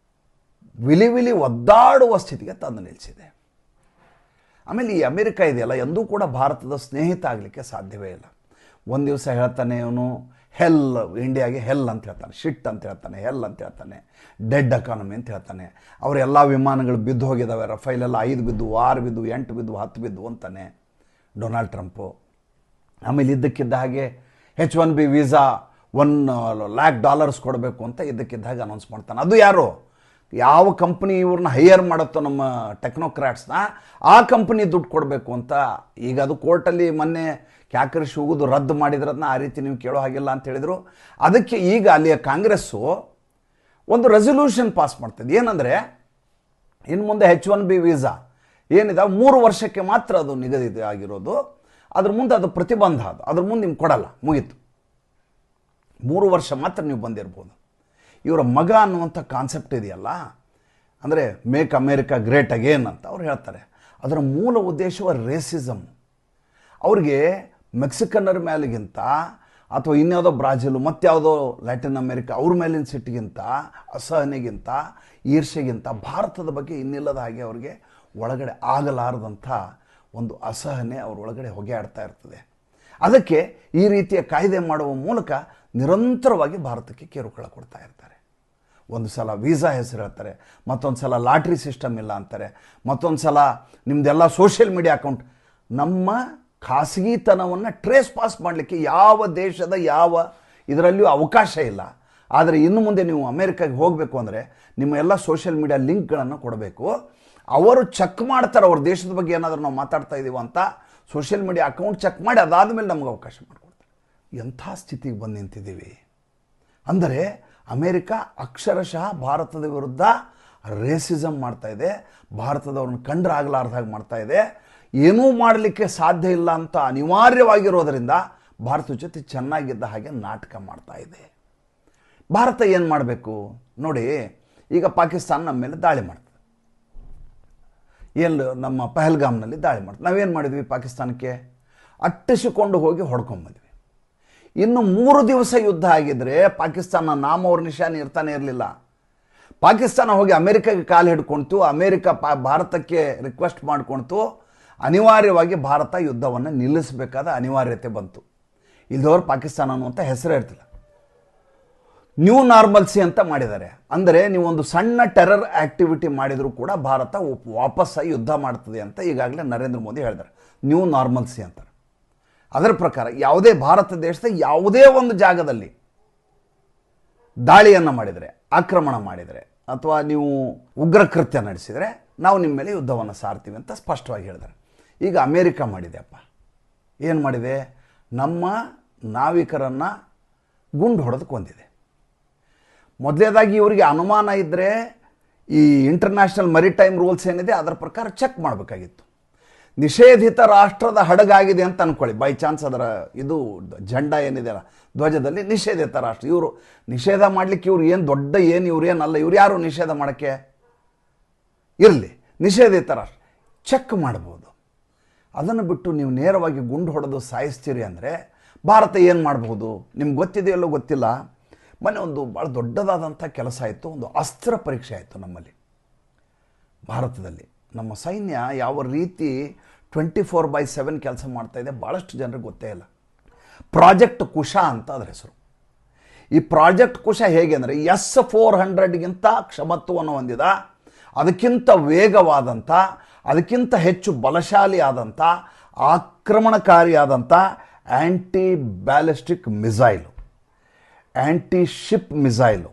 ವಿಲಿ ಒದ್ದಾಡುವ ಸ್ಥಿತಿಗೆ ತಂದು ನಿಲ್ಲಿಸಿದೆ. ಆಮೇಲೆ ಈ ಅಮೇರಿಕ ಇದೆಯಲ್ಲ, ಎಂದೂ ಕೂಡ ಭಾರತದ ಸ್ನೇಹಿತ ಆಗಲಿಕ್ಕೆ ಸಾಧ್ಯವೇ ಇಲ್ಲ. ಒಂದು ದಿವಸ ಹೇಳ್ತಾನೆ ಇವನು ಹೆಲ್, ಇಂಡಿಯಾಗೆ ಹೆಲ್ ಅಂತ ಹೇಳ್ತಾನೆ, ಶಿಟ್ ಅಂತ ಹೇಳ್ತಾನೆ, ಹೆಲ್ ಅಂತ ಹೇಳ್ತಾನೆ, ಡೆಡ್ ಎಕಾನಮಿ ಅಂತ ಹೇಳ್ತಾನೆ. ಅವರೆಲ್ಲ ವಿಮಾನಗಳು ಬಿದ್ದು ಹೋಗಿದ್ದಾವೆ, ರಫೈಲೆಲ್ಲ 5 ಬಿದ್ದು, 6 ಬಿದ್ದು, 8 ಬಿದ್ದು, 10 ಬಿದ್ದು ಅಂತಾನೆ ಡೊನಾಲ್ಡ್ ಟ್ರಂಪು. ಆಮೇಲೆ ಇದ್ದಕ್ಕಿದ್ದ ಹಾಗೆ H1B ವೀಸಾ $1,00,000 ಕೊಡಬೇಕು ಅಂತ ಇದ್ದಕ್ಕಿದ್ದ ಹಾಗೆ ಅನೌನ್ಸ್ ಮಾಡ್ತಾನೆ. ಅದು ಯಾರು? ಯಾವ ಕಂಪ್ನಿ ಇವ್ರನ್ನ ಹೈಯರ್ ಮಾಡುತ್ತೋ ನಮ್ಮ ಟೆಕ್ನೋಕ್ರಾಟ್ಸ್ನ, ಆ ಕಂಪ್ನಿ ದುಡ್ಡು ಕೊಡಬೇಕು ಅಂತ. ಈಗ ಅದು ಕೋರ್ಟಲ್ಲಿ ಮೊನ್ನೆ ಕ್ಯಾಕರಿಶ್ ಹೋಗೋದು ರದ್ದು ಮಾಡಿದ್ರದನ್ನ ಆ ರೀತಿ ನೀವು ಕೇಳೋ ಹಾಗಿಲ್ಲ ಅಂತ ಹೇಳಿದರು. ಅದಕ್ಕೆ ಈಗ ಅಲ್ಲಿಯ ಕಾಂಗ್ರೆಸ್ಸು ಒಂದು ರೆಸೊಲ್ಯೂಷನ್ ಪಾಸ್ ಮಾಡ್ತದೆ. ಏನಂದರೆ ಇನ್ನು ಮುಂದೆ H1B ವೀಸಾ ಏನಿದೆ 3 ವರ್ಷಕ್ಕೆ ಮಾತ್ರ ಅದು ನಿಗದಿತ ಆಗಿರೋದು. ಅದ್ರ ಮುಂದೆ ಅದು ಪ್ರತಿಬಂಧ, ಅದ್ರ ಮುಂದೆ ನಿಮ್ಗೆ ಕೊಡಲ್ಲ, ಮುಗೀತು. 3 ವರ್ಷ ಮಾತ್ರ ನೀವು ಬಂದಿರ್ಬೋದು. ಇವರ ಮಗ ಅನ್ನುವಂಥ ಕಾನ್ಸೆಪ್ಟ್ ಇದೆಯಲ್ಲ, ಅಂದರೆ ಮೇಕ್ ಅಮೇರಿಕಾ ಗ್ರೇಟ್ ಅಗೇನ್ ಅಂತ ಅವ್ರು ಹೇಳ್ತಾರೆ. ಅದರ ಮೂಲ ಉದ್ದೇಶವ ರೇಸಿಸಮ್. ಅವ್ರಿಗೆ ಮೆಕ್ಸಿಕನ್ನರ ಮೇಲಿಗಿಂತ ಅಥವಾ ಇನ್ಯಾವುದೋ ಬ್ರಾಜಿಲು ಮತ್ತಾವುದೋ ಲ್ಯಾಟಿನ್ ಅಮೇರಿಕಾ ಅವ್ರ ಮೇಲಿನ ಸಿಟ್ಟಿಗಿಂತ, ಅಸಹನೆಗಿಂತ, ಈರ್ಷೆಗಿಂತ ಭಾರತದ ಬಗ್ಗೆ ಇನ್ನಿಲ್ಲದ ಹಾಗೆ ಅವ್ರಿಗೆ ಒಳಗಡೆ ಆಗಲಾರದಂಥ ಒಂದು ಅಸಹನೆ ಅವ್ರ ಒಳಗಡೆ ಹೊಗೆ ಆಡ್ತಾ ಇರ್ತದೆ. ಅದಕ್ಕೆ ಈ ರೀತಿಯ ಕಾಯ್ದೆ ಮಾಡುವ ಮೂಲಕ ನಿರಂತರವಾಗಿ ಭಾರತಕ್ಕೆ ಕಿರುಕುಳ ಕೊಡ್ತಾ ಇರ್ತಾರೆ. ಒಂದು ಸಲ ವೀಸಾ ಹೆಸರು ಹೇಳ್ತಾರೆ, ಮತ್ತೊಂದು ಸಲ ಲಾಟ್ರಿ ಸಿಸ್ಟಮ್ ಇಲ್ಲ ಅಂತಾರೆ, ಮತ್ತೊಂದು ಸಲ ನಿಮ್ಮದೆಲ್ಲ ಸೋಷಿಯಲ್ ಮೀಡಿಯಾ ಅಕೌಂಟ್. ನಮ್ಮ ಖಾಸಗಿತನವನ್ನು ಟ್ರೇಸ್ ಪಾಸ್ ಮಾಡಲಿಕ್ಕೆ ಯಾವ ದೇಶದ ಯಾವ ಇದರಲ್ಲಿಯೂ ಅವಕಾಶ ಇಲ್ಲ. ಆದರೆ ಇನ್ನು ಮುಂದೆ ನೀವು ಅಮೇರಿಕಾಗೆ ಹೋಗಬೇಕು ಅಂದರೆ ನಿಮ್ಮ ಎಲ್ಲ ಸೋಷಿಯಲ್ ಮೀಡಿಯಾ ಲಿಂಕ್ಗಳನ್ನು ಕೊಡಬೇಕು. ಅವರು ಚೆಕ್ ಮಾಡ್ತಾರೆ, ಅವ್ರ ದೇಶದ ಬಗ್ಗೆ ಏನಾದರೂ ನಾವು ಮಾತಾಡ್ತಾ ಇದ್ದೀವಿ ಅಂತ ಸೋಷಿಯಲ್ ಮೀಡಿಯಾ ಅಕೌಂಟ್ ಚೆಕ್ ಮಾಡಿ ಅದಾದಮೇಲೆ ನಮಗೆ ಅವಕಾಶ ಮಾಡಿಕೊಡ್ತಾರೆ. ಎಂಥ ಸ್ಥಿತಿಗೆ ಬಂದು ನಿಂತಿದ್ದೀವಿ ಅಂದರೆ ಅಮೇರಿಕ ಅಕ್ಷರಶಃ ಭಾರತದ ವಿರುದ್ಧ ರೇಸಿಸಮ್ ಮಾಡ್ತಾ ಇದೆ, ಭಾರತದವ್ರನ್ನ ಕಂಡ್ರೆ ಆಗಲಾರ್ದಾಗ ಮಾಡ್ತಾ ಇದೆ. ಏನೂ ಮಾಡಲಿಕ್ಕೆ ಸಾಧ್ಯ ಇಲ್ಲ ಅಂತ ಅನಿವಾರ್ಯವಾಗಿರೋದರಿಂದ ಭಾರತದ ಜೊತೆ ಚೆನ್ನಾಗಿದ್ದ ಹಾಗೆ ನಾಟಕ ಮಾಡ್ತಾ ಇದೆ. ಭಾರತ ಏನು ಮಾಡಬೇಕು ನೋಡಿ, ಈಗ ಪಾಕಿಸ್ತಾನ ನಮ್ಮ ಮೇಲೆ ದಾಳಿ ಮಾಡ್ತದೆ, ನಮ್ಮ ಪಹಲ್ಗಾಮ್ನಲ್ಲಿ ದಾಳಿ ಮಾಡ್ತದೆ. ನಾವೇನು ಮಾಡಿದ್ವಿ? ಪಾಕಿಸ್ತಾನಕ್ಕೆ ಅಟ್ಟಿಸಿಕೊಂಡು ಹೋಗಿ ಹೊಡ್ಕೊಂಬಂದ್ವಿ. ಇನ್ನು 3 ದಿವಸ ಯುದ್ಧ ಆಗಿದ್ರೆ ಪಾಕಿಸ್ತಾನ ನಾಮವ್ರ ನಿಶಾನೆ ಇರ್ತಾನೆ ಇರಲಿಲ್ಲ. ಪಾಕಿಸ್ತಾನ ಹೋಗಿ ಅಮೇರಿಕಾಗೆ ಕಾಲು ಹಿಡ್ಕೊಳ್ತು, ಅಮೇರಿಕ ಭಾರತಕ್ಕೆ ರಿಕ್ವೆಸ್ಟ್ ಮಾಡ್ಕೊಳ್ತು. ಅನಿವಾರ್ಯವಾಗಿ ಭಾರತ ಯುದ್ಧವನ್ನು ನಿಲ್ಲಿಸಬೇಕಾದ ಅನಿವಾರ್ಯತೆ ಬಂತು. ಇಲ್ದವರು ಪಾಕಿಸ್ತಾನ ಅನ್ನುವಂಥ ಹೆಸರೇ ಇರ್ತಿಲ್ಲ. ನ್ಯೂ ನಾರ್ಮಲ್ಸಿ ಅಂತ ಮಾಡಿದ್ದಾರೆ. ಅಂದರೆ ನೀವೊಂದು ಸಣ್ಣ ಟೆರರ್ ಆ್ಯಕ್ಟಿವಿಟಿ ಮಾಡಿದರೂ ಕೂಡ ಭಾರತ ವಾಪಸ್ಸಾಗಿ ಯುದ್ಧ ಮಾಡ್ತದೆ ಅಂತ ಈಗಾಗಲೇ ನರೇಂದ್ರ ಮೋದಿ ಹೇಳಿದ್ದಾರೆ. ನ್ಯೂ ನಾರ್ಮಲ್ಸಿ ಅಂತಾರೆ. ಅದರ ಪ್ರಕಾರ ಯಾವುದೇ ಭಾರತ ದೇಶದ ಯಾವುದೇ ಒಂದು ಜಾಗದಲ್ಲಿ ದಾಳಿಯನ್ನು ಮಾಡಿದರೆ, ಆಕ್ರಮಣ ಮಾಡಿದರೆ ಅಥವಾ ನೀವು ಉಗ್ರ ಕೃತ್ಯ ನಡೆಸಿದರೆ ನಾವು ನಿಮ್ಮ ಮೇಲೆ ಯುದ್ಧವನ್ನು ಸಾರ್ತೀವಿ ಅಂತ ಸ್ಪಷ್ಟವಾಗಿ ಹೇಳಿದ್ದಾರೆ. ಈಗ ಅಮೇರಿಕ ಮಾಡಿದೆ ಅಪ್ಪ, ಏನು ಮಾಡಿದೆ? ನಮ್ಮ ನಾವಿಕರನ್ನು ಗುಂಡು ಹೊಡೆದು ಕೊಂದಿದೆ. ಮೊದಲೇದಾಗಿ ಇವರಿಗೆ ಅನುಮಾನ ಇದ್ದರೆ ಈ ಇಂಟರ್ನ್ಯಾಷನಲ್ ಮೆರಿಟೈಮ್ ರೂಲ್ಸ್ ಏನಿದೆ ಅದರ ಪ್ರಕಾರ ಚೆಕ್ ಮಾಡಬೇಕಾಗಿತ್ತು. ನಿಷೇಧಿತ ರಾಷ್ಟ್ರದ ಹಡಗಾಗಿದೆ ಅಂತ ಅಂದ್ಕೊಳ್ಳಿ, ಬೈ ಚಾನ್ಸ್ ಅದರ ಇದು ಜೆಂಡ ಏನಿದೆ ಅಲ್ಲ ಧ್ವಜದಲ್ಲಿ ನಿಷೇಧಿತ ರಾಷ್ಟ್ರ. ಇವರು ನಿಷೇಧ ಮಾಡಲಿಕ್ಕೆ ಇವ್ರು ಏನು ದೊಡ್ಡ ಇವ್ರೇನಲ್ಲ, ಇವ್ರು ಯಾರು ನಿಷೇಧ ಮಾಡೋಕ್ಕೆ? ಇರಲಿ, ನಿಷೇಧಿತ ರಾಷ್ಟ್ರ ಚೆಕ್ ಮಾಡ್ಬೋದು. ಅದನ್ನು ಬಿಟ್ಟು ನೀವು ನೇರವಾಗಿ ಗುಂಡು ಹೊಡೆದು ಸಾಯಿಸ್ತೀರಿ ಅಂದರೆ ಭಾರತ ಏನು ಮಾಡ್ಬೋದು? ನಿಮ್ಗೆ ಗೊತ್ತಿದೆಯಲ್ಲೋ ಗೊತ್ತಿಲ್ಲ, ಮೊನ್ನೆ ಒಂದು ಭಾಳ ದೊಡ್ಡದಾದಂಥ ಕೆಲಸ ಆಯಿತು, ಒಂದು ಅಸ್ತ್ರ ಪರೀಕ್ಷೆ ಆಯಿತು ನಮ್ಮಲ್ಲಿ ಭಾರತದಲ್ಲಿ. ನಮ್ಮ ಸೈನ್ಯ ಯಾವ ರೀತಿ 24/7 ಕೆಲಸ ಮಾಡ್ತಾ ಇದೆ ಭಾಳಷ್ಟು ಜನರಿಗೆ ಗೊತ್ತೇ ಇಲ್ಲ. ಪ್ರಾಜೆಕ್ಟ್ ಕುಶ ಅಂತ ಅದರ ಹೆಸರು. ಈ ಪ್ರಾಜೆಕ್ಟ್ ಕುಶ ಹೇಗೆ ಅಂದರೆ S-400ಗಿಂತ ಕ್ಷಮತ್ವವನ್ನು ಹೊಂದಿದ, ಅದಕ್ಕಿಂತ ವೇಗವಾದಂಥ, ಅದಕ್ಕಿಂತ ಹೆಚ್ಚು ಬಲಶಾಲಿಯಾದಂಥ, ಆಕ್ರಮಣಕಾರಿಯಾದಂಥ anti ballistic missile, anti ship missile,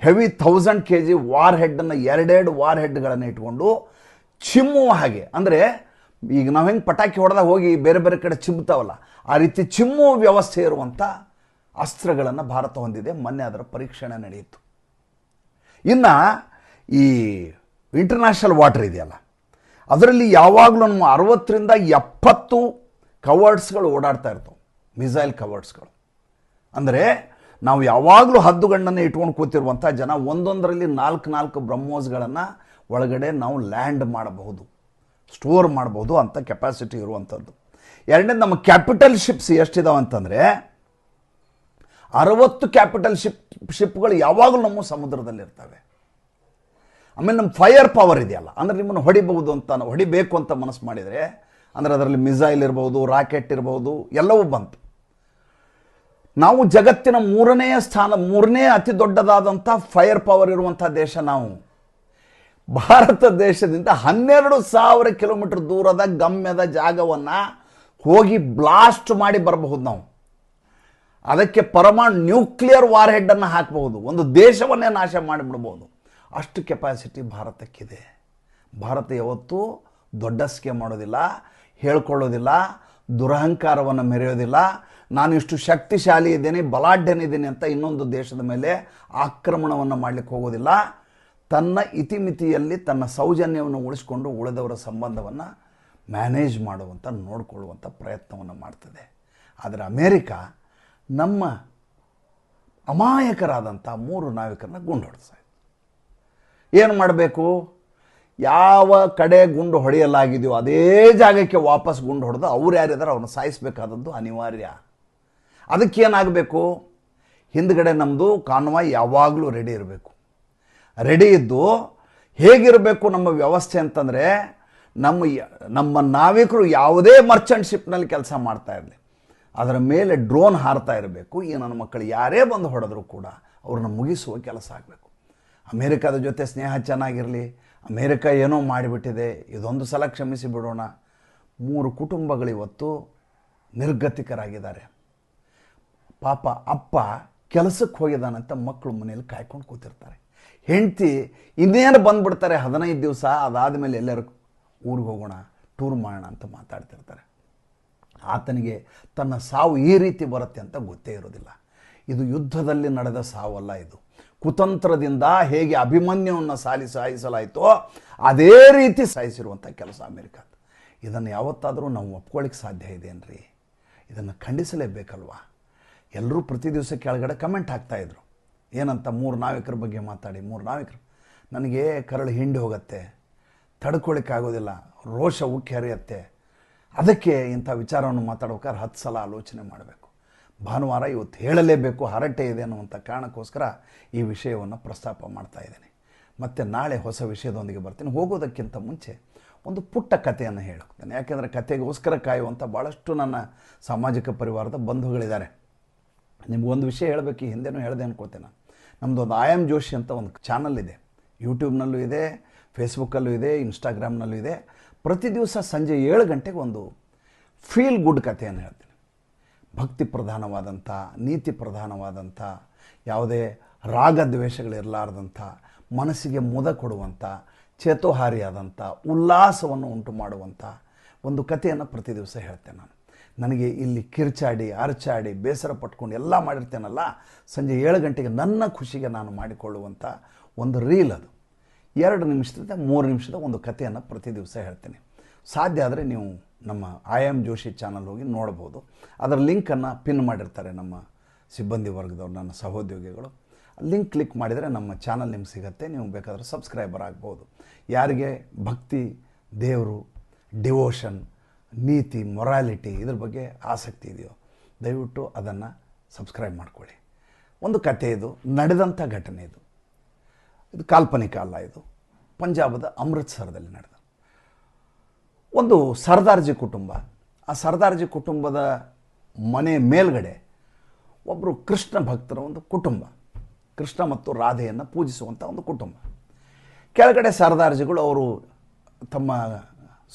heavy 1000 kg war ಹೆಡ್ಡನ್ನು 2 ವಾರ್ ಹೆಡ್ಗಳನ್ನು ಇಟ್ಕೊಂಡು ಚಿಮ್ಮುವ ಹಾಗೆ, ಅಂದರೆ ಈಗ ನಾವು ಹೆಂಗೆ ಪಟಾಕಿ ಹೊಡೆದಾಗ ಹೋಗಿ ಬೇರೆ ಬೇರೆ ಕಡೆ ಚಿಮ್ಮುತ್ತಾವಲ್ಲ, ಆ ರೀತಿ ಚಿಮ್ಮುವ ವ್ಯವಸ್ಥೆ ಇರುವಂಥ ಅಸ್ತ್ರಗಳನ್ನು ಭಾರತ ಹೊಂದಿದೆ. ಮೊನ್ನೆ ಅದರ ಪರೀಕ್ಷಣೆ ನಡೆಯಿತು. ಇನ್ನು ಈ ಇಂಟರ್ನ್ಯಾಷನಲ್ ವಾಟರ್ ಇದೆಯಲ್ಲ, ಅದರಲ್ಲಿ ಯಾವಾಗಲೂ ನಮ್ಮ 60ರಿಂದ 70 ಕವರ್ಡ್ಸ್ಗಳು ಓಡಾಡ್ತಾ ಇರ್ತವೆ, ಮಿಸೈಲ್ ಕವರ್ಡ್ಸ್ಗಳು. ಅಂದರೆ ನಾವು ಯಾವಾಗಲೂ ಹದ್ದುಗಣ್ಣನ್ನು ಇಟ್ಕೊಂಡು ಕೂತಿರುವಂಥ ಜನ ಒಂದೊಂದರಲ್ಲಿ 4 ಬ್ರಹ್ಮೋಸ್ಗಳನ್ನು ಒಳಗಡೆ ನಾವು ಲ್ಯಾಂಡ್ ಮಾಡಬಹುದು, ಸ್ಟೋರ್ ಮಾಡಬಹುದು ಅಂತ ಕೆಪಾಸಿಟಿ ಇರುವಂಥದ್ದು. ಎರಡನೇದು, ನಮ್ಮ ಕ್ಯಾಪಿಟಲ್ ಶಿಪ್ಸ್ ಎಷ್ಟಿದಾವೆ ಅಂತಂದರೆ 60 ಕ್ಯಾಪಿಟಲ್ ಶಿಪ್ಗಳು ಯಾವಾಗಲೂ ನಮ್ಮ ಸಮುದ್ರದಲ್ಲಿರ್ತವೆ. ಆಮೇಲೆ ನಮ್ಮ ಫೈರ್ ಪವರ್ ಇದೆಯಲ್ಲ, ಅಂದರೆ ನಿಮ್ಮನ್ನು ಹೊಡಿಬಹುದು ಅಂತ, ಹೊಡಿಬೇಕು ಅಂತ ಮನಸ್ಸು ಮಾಡಿದರೆ, ಅಂದರೆ ಅದರಲ್ಲಿ ಮಿಸೈಲ್ ಇರ್ಬೋದು, ರಾಕೆಟ್ ಇರ್ಬೋದು, ಎಲ್ಲವೂ ಬಂತು. ನಾವು ಜಗತ್ತಿನ 3ನೇ ಅತಿ ದೊಡ್ಡದಾದಂಥ ಫೈರ್ ಪವರ್ ಇರುವಂಥ ದೇಶ ನಾವು. ಭಾರತ ದೇಶದಿಂದ 12,000 ಕಿಲೋಮೀಟರ್ ದೂರದ ಗಮ್ಯದ ಜಾಗವನ್ನು ಹೋಗಿ ಬ್ಲಾಸ್ಟ್ ಮಾಡಿ ಬರಬಹುದು ನಾವು. ಅದಕ್ಕೆ ಪರಮಾಣು ನ್ಯೂಕ್ಲಿಯರ್ ವಾರ್ ಹೆಡ್ಡನ್ನು ಹಾಕಬಹುದು, ಒಂದು ದೇಶವನ್ನೇ ನಾಶ ಮಾಡಿಬಿಡ್ಬೋದು. ಅಷ್ಟು ಕೆಪಾಸಿಟಿ ಭಾರತಕ್ಕಿದೆ. ಭಾರತ ಯಾವತ್ತೂ ದೊಡ್ಡಸ್ಕೆ ಮಾಡೋದಿಲ್ಲ, ಹೇಳ್ಕೊಳ್ಳೋದಿಲ್ಲ, ದುರಹಂಕಾರವನ್ನು ಮೆರೆಯೋದಿಲ್ಲ. ನಾನು ಇಷ್ಟು ಶಕ್ತಿಶಾಲಿ ಇದ್ದೇನೆ, ಬಲಾಢ್ಯನಿದ್ದೀನಿ ಅಂತ ಇನ್ನೊಂದು ದೇಶದ ಮೇಲೆ ಆಕ್ರಮಣವನ್ನು ಮಾಡಲಿಕ್ಕೆ ಹೋಗೋದಿಲ್ಲ. ತನ್ನ ಇತಿಮಿತಿಯಲ್ಲಿ ತನ್ನ ಸೌಜನ್ಯವನ್ನು ಉಳಿಸ್ಕೊಂಡು ಉಳಿದವರ ಸಂಬಂಧವನ್ನು ಮ್ಯಾನೇಜ್ ಮಾಡುವಂಥ, ನೋಡಿಕೊಳ್ಳುವಂಥ ಪ್ರಯತ್ನವನ್ನು ಮಾಡ್ತದೆ. ಆದರೆ ಅಮೇರಿಕ ನಮ್ಮ ಅಮಾಯಕರಾದಂಥ 3 ನಾವಿಕರನ್ನ ಗುಂಡು ಹೊಡೆಸ್ತಾ ಇದೆ. ಏನು ಮಾಡಬೇಕು? ಯಾವ ಕಡೆ ಗುಂಡು ಹೊಡೆಯಲಾಗಿದೆಯೋ ಅದೇ ಜಾಗಕ್ಕೆ ವಾಪಸ್ ಗುಂಡು ಹೊಡೆದು ಅವ್ರು ಯಾರಿದ್ದಾರೆ ಅವ್ರನ್ನ ಸಾಯಿಸಬೇಕಾದದ್ದು ಅನಿವಾರ್ಯ. ಅದಕ್ಕೇನಾಗಬೇಕು? ಹಿಂದ್ಗಡೆ ನಮ್ಮದು ಕಾನ್ವಾಯ್ ಯಾವಾಗಲೂ ರೆಡಿ ಇರಬೇಕು. ರೆಡಿ ಇದ್ದು ಹೇಗಿರಬೇಕು ನಮ್ಮ ವ್ಯವಸ್ಥೆ ಅಂತಂದರೆ, ನಮ್ಮ ನಾವಿಕರು ಯಾವುದೇ ಮರ್ಚೆಂಟ್ ಶಿಪ್ನಲ್ಲಿ ಕೆಲಸ ಮಾಡ್ತಾ ಇರಲಿ, ಅದರ ಮೇಲೆ ಡ್ರೋನ್ ಹಾರ್ತಾ ಇರಬೇಕು. ಈ ನನ್ನ ಮಕ್ಕಳು ಯಾರೇ ಬಂದು ಹೊಡೆದ್ರು ಕೂಡ ಅವ್ರನ್ನ ಮುಗಿಸುವ ಕೆಲಸ ಆಗಬೇಕು. ಅಮೇರಿಕಾದ ಜೊತೆ ಸ್ನೇಹ ಚೆನ್ನಾಗಿರಲಿ, ಅಮೇರಿಕ ಏನೋ ಮಾಡಿಬಿಟ್ಟಿದೆ, ಇದೊಂದು ಸಲ ಕ್ಷಮಿಸಿ ಬಿಡೋಣ. 3 ಕುಟುಂಬಗಳಿವತ್ತು ನಿರ್ಗತಿಕರಾಗಿದ್ದಾರೆ. ಪಾಪ ಅಪ್ಪ ಕೆಲಸಕ್ಕೆ ಹೋಗಿದ್ದಾನಂತ ಮಕ್ಕಳು ಮನೆಯಲ್ಲಿ ಕಾಯ್ಕೊಂಡು ಕೂತಿರ್ತಾರೆ. ಹೆಂಡತಿ ಇನ್ನೇನು ಬಂದುಬಿಡ್ತಾರೆ 15 ದಿವಸ, ಅದಾದಮೇಲೆ ಎಲ್ಲರೂ ಊರಿಗೆ ಹೋಗೋಣ, ಟೂರ್ ಮಾಡೋಣ ಅಂತ ಮಾತಾಡ್ತಿರ್ತಾರೆ. ಆತನಿಗೆ ತನ್ನ ಸಾವು ಈ ರೀತಿ ಬರುತ್ತೆ ಅಂತ ಗೊತ್ತೇ ಇರೋದಿಲ್ಲ. ಇದು ಯುದ್ಧದಲ್ಲಿ ನಡೆದ ಸಾವಲ್ಲ, ಇದು ಕುತಂತ್ರದಿಂದ ಹೇಗೆ ಅಭಿಮನ್ಯುವನ್ನು ಸಾಯಿಸಲಾಯಿತೋ ಅದೇ ರೀತಿ ಸಾಯಿಸಿರುವಂಥ ಕೆಲಸ ಅಮೇರಿಕ. ಇದನ್ನು ಯಾವತ್ತಾದರೂ ನಾವು ಒಪ್ಕೊಳ್ಳಿಕ್ಕೆ ಸಾಧ್ಯ ಇದೆಯೇನ್ರಿ? ಇದನ್ನು ಖಂಡಿಸಲೇಬೇಕಲ್ವಾ? ಎಲ್ಲರೂ ಪ್ರತಿ ದಿವಸ ಕೆಳಗಡೆ ಕಮೆಂಟ್ ಹಾಕ್ತಾಯಿದ್ರು, ಏನಂತ 3 ನಾವಿಕರ ಬಗ್ಗೆ ಮಾತಾಡಿ. 3 ನಾವಿಕರು, ನನಗೆ ಕರಳು ಹಿಂಡಿ ಹೋಗುತ್ತೆ, ತಡ್ಕೊಳ್ಳಿಕ್ಕಾಗೋದಿಲ್ಲ, ರೋಷ ಉಕ್ಕಿ ಹರಿಯುತ್ತೆ. ಅದಕ್ಕೆ ಇಂಥ ವಿಚಾರವನ್ನು ಮಾತಾಡ್ಬೇಕಾದ್ರೆ 10 ಸಲ ಆಲೋಚನೆ ಮಾಡಬೇಕು. ಭಾನುವಾರ ಇವತ್ತು ಹೇಳಲೇಬೇಕು, ಹರಟೆ ಇದೆ ಅನ್ನುವಂಥ ಕಾರಣಕ್ಕೋಸ್ಕರ ಈ ವಿಷಯವನ್ನು ಪ್ರಸ್ತಾಪ ಮಾಡ್ತಾ ಇದ್ದೀನಿ. ಮತ್ತು ನಾಳೆ ಹೊಸ ವಿಷಯದೊಂದಿಗೆ ಬರ್ತೀನಿ. ಹೋಗೋದಕ್ಕಿಂತ ಮುಂಚೆ ಒಂದು ಪುಟ್ಟ ಕಥೆಯನ್ನು ಹೇಳೋಗ್ತೇನೆ. ಯಾಕೆಂದರೆ ಕಥೆಗೋಸ್ಕರ ಕಾಯುವಂಥ ಭಾಳಷ್ಟು ನನ್ನ ಸಾಮಾಜಿಕ ಪರಿವಾರದ ಬಂಧುಗಳಿದ್ದಾರೆ. ನಿಮಗೊಂದು ವಿಷಯ ಹೇಳಬೇಕು, ಈ ಹಿಂದೆನೂ ಹೇಳಿದೆ ಅನ್ಕೋತೇನೆ. ನಮ್ಮದು ಒಂದು ಐ ಆಮ್ ಜೋಶಿ ಅಂತ ಒಂದು ಚಾನಲ್ ಇದೆ, ಯೂಟ್ಯೂಬ್ನಲ್ಲೂ ಇದೆ, ಫೇಸ್ಬುಕ್ಕಲ್ಲೂ ಇದೆ, ಇನ್ಸ್ಟಾಗ್ರಾಮ್ನಲ್ಲೂ ಇದೆ. ಪ್ರತಿ ದಿವಸ ಸಂಜೆ 7 ಗಂಟೆಗೆ ಒಂದು ಫೀಲ್ ಗುಡ್ ಕಥೆಯನ್ನು ಹೇಳ್ತೀನಿ. ಭಕ್ತಿ ಪ್ರಧಾನವಾದಂಥ, ನೀತಿ ಪ್ರಧಾನವಾದಂಥ, ಯಾವುದೇ ರಾಗದ್ವೇಷಗಳಿರಲಾರ್ದಂಥ, ಮನಸ್ಸಿಗೆ ಮುದ ಕೊಡುವಂಥ, ಚೇತೋಹಾರಿಯಾದಂಥ, ಉಲ್ಲಾಸವನ್ನು ಉಂಟು ಮಾಡುವಂಥ ಒಂದು ಕಥೆಯನ್ನು ಪ್ರತಿ ದಿವಸ ಹೇಳ್ತೇನೆ ನಾನು. ನನಗೆ ಇಲ್ಲಿ ಕಿರ್ಚಾಡಿ ಅರ್ಚಾಡಿ ಬೇಸರ ಪಟ್ಕೊಂಡು ಎಲ್ಲ ಮಾಡಿರ್ತೇನಲ್ಲ, ಸಂಜೆ 7 ಗಂಟೆಗೆ ನನ್ನ ಖುಷಿಗೆ ನಾನು ಮಾಡಿಕೊಳ್ಳುವಂಥ ಒಂದು ರೀಲ್ ಅದು. 2 ನಿಮಿಷದಿಂದ 3 ನಿಮಿಷದ ಒಂದು ಕಥೆಯನ್ನು ಪ್ರತಿ ದಿವಸ ಹೇಳ್ತೇನೆ. ಸಾಧ್ಯ ಆದರೆ ನೀವು ನಮ್ಮ ಐ ಆಮ್ ಜೋಶಿ ಚಾನಲ್ ಹೋಗಿ ನೋಡ್ಬೋದು. ಅದರ ಲಿಂಕನ್ನು ಪಿನ್ ಮಾಡಿರ್ತಾರೆ ನಮ್ಮ ಸಿಬ್ಬಂದಿ ವರ್ಗದವ್ರು, ನನ್ನ ಸಹೋದ್ಯೋಗಿಗಳು. ಲಿಂಕ್ ಕ್ಲಿಕ್ ಮಾಡಿದರೆ ನಮ್ಮ ಚಾನಲ್ ನಿಮ್ಗೆ ಸಿಗುತ್ತೆ. ನೀವು ಬೇಕಾದರೆ ಸಬ್ಸ್ಕ್ರೈಬರ್ ಆಗ್ಬೋದು. ಯಾರಿಗೆ ಭಕ್ತಿ, ದೇವರು, ಡಿವೋಷನ್, ನೀತಿ, ಮೊರಾಲಿಟಿ ಇದ್ರ ಬಗ್ಗೆ ಆಸಕ್ತಿ ಇದೆಯೋ ದಯವಿಟ್ಟು ಅದನ್ನು ಸಬ್ಸ್ಕ್ರೈಬ್ ಮಾಡ್ಕೊಳ್ಳಿ. ಒಂದು ಕಥೆ, ಇದು ನಡೆದಂಥ ಘಟನೆ. ಇದು ಕಾಲ್ಪನಿಕ ಅಲ್ಲ, ಇದು ಪಂಜಾಬದ ಅಮೃತ್ಸರದಲ್ಲಿ ನಡೆದ ಒಂದು ಸರ್ದಾರ್ಜಿ ಕುಟುಂಬ. ಆ ಸರ್ದಾರ್ಜಿ ಕುಟುಂಬದ ಮನೆ ಮೇಲ್ಗಡೆ ಒಬ್ಬರು ಕೃಷ್ಣ ಭಕ್ತರ ಒಂದು ಕುಟುಂಬ, ಕೃಷ್ಣ ಮತ್ತು ರಾಧೆಯನ್ನು ಪೂಜಿಸುವಂಥ ಒಂದು ಕುಟುಂಬ. ಕೆಳಗಡೆ ಸರ್ದಾರ್ಜಿಗಳು ಅವರು ತಮ್ಮ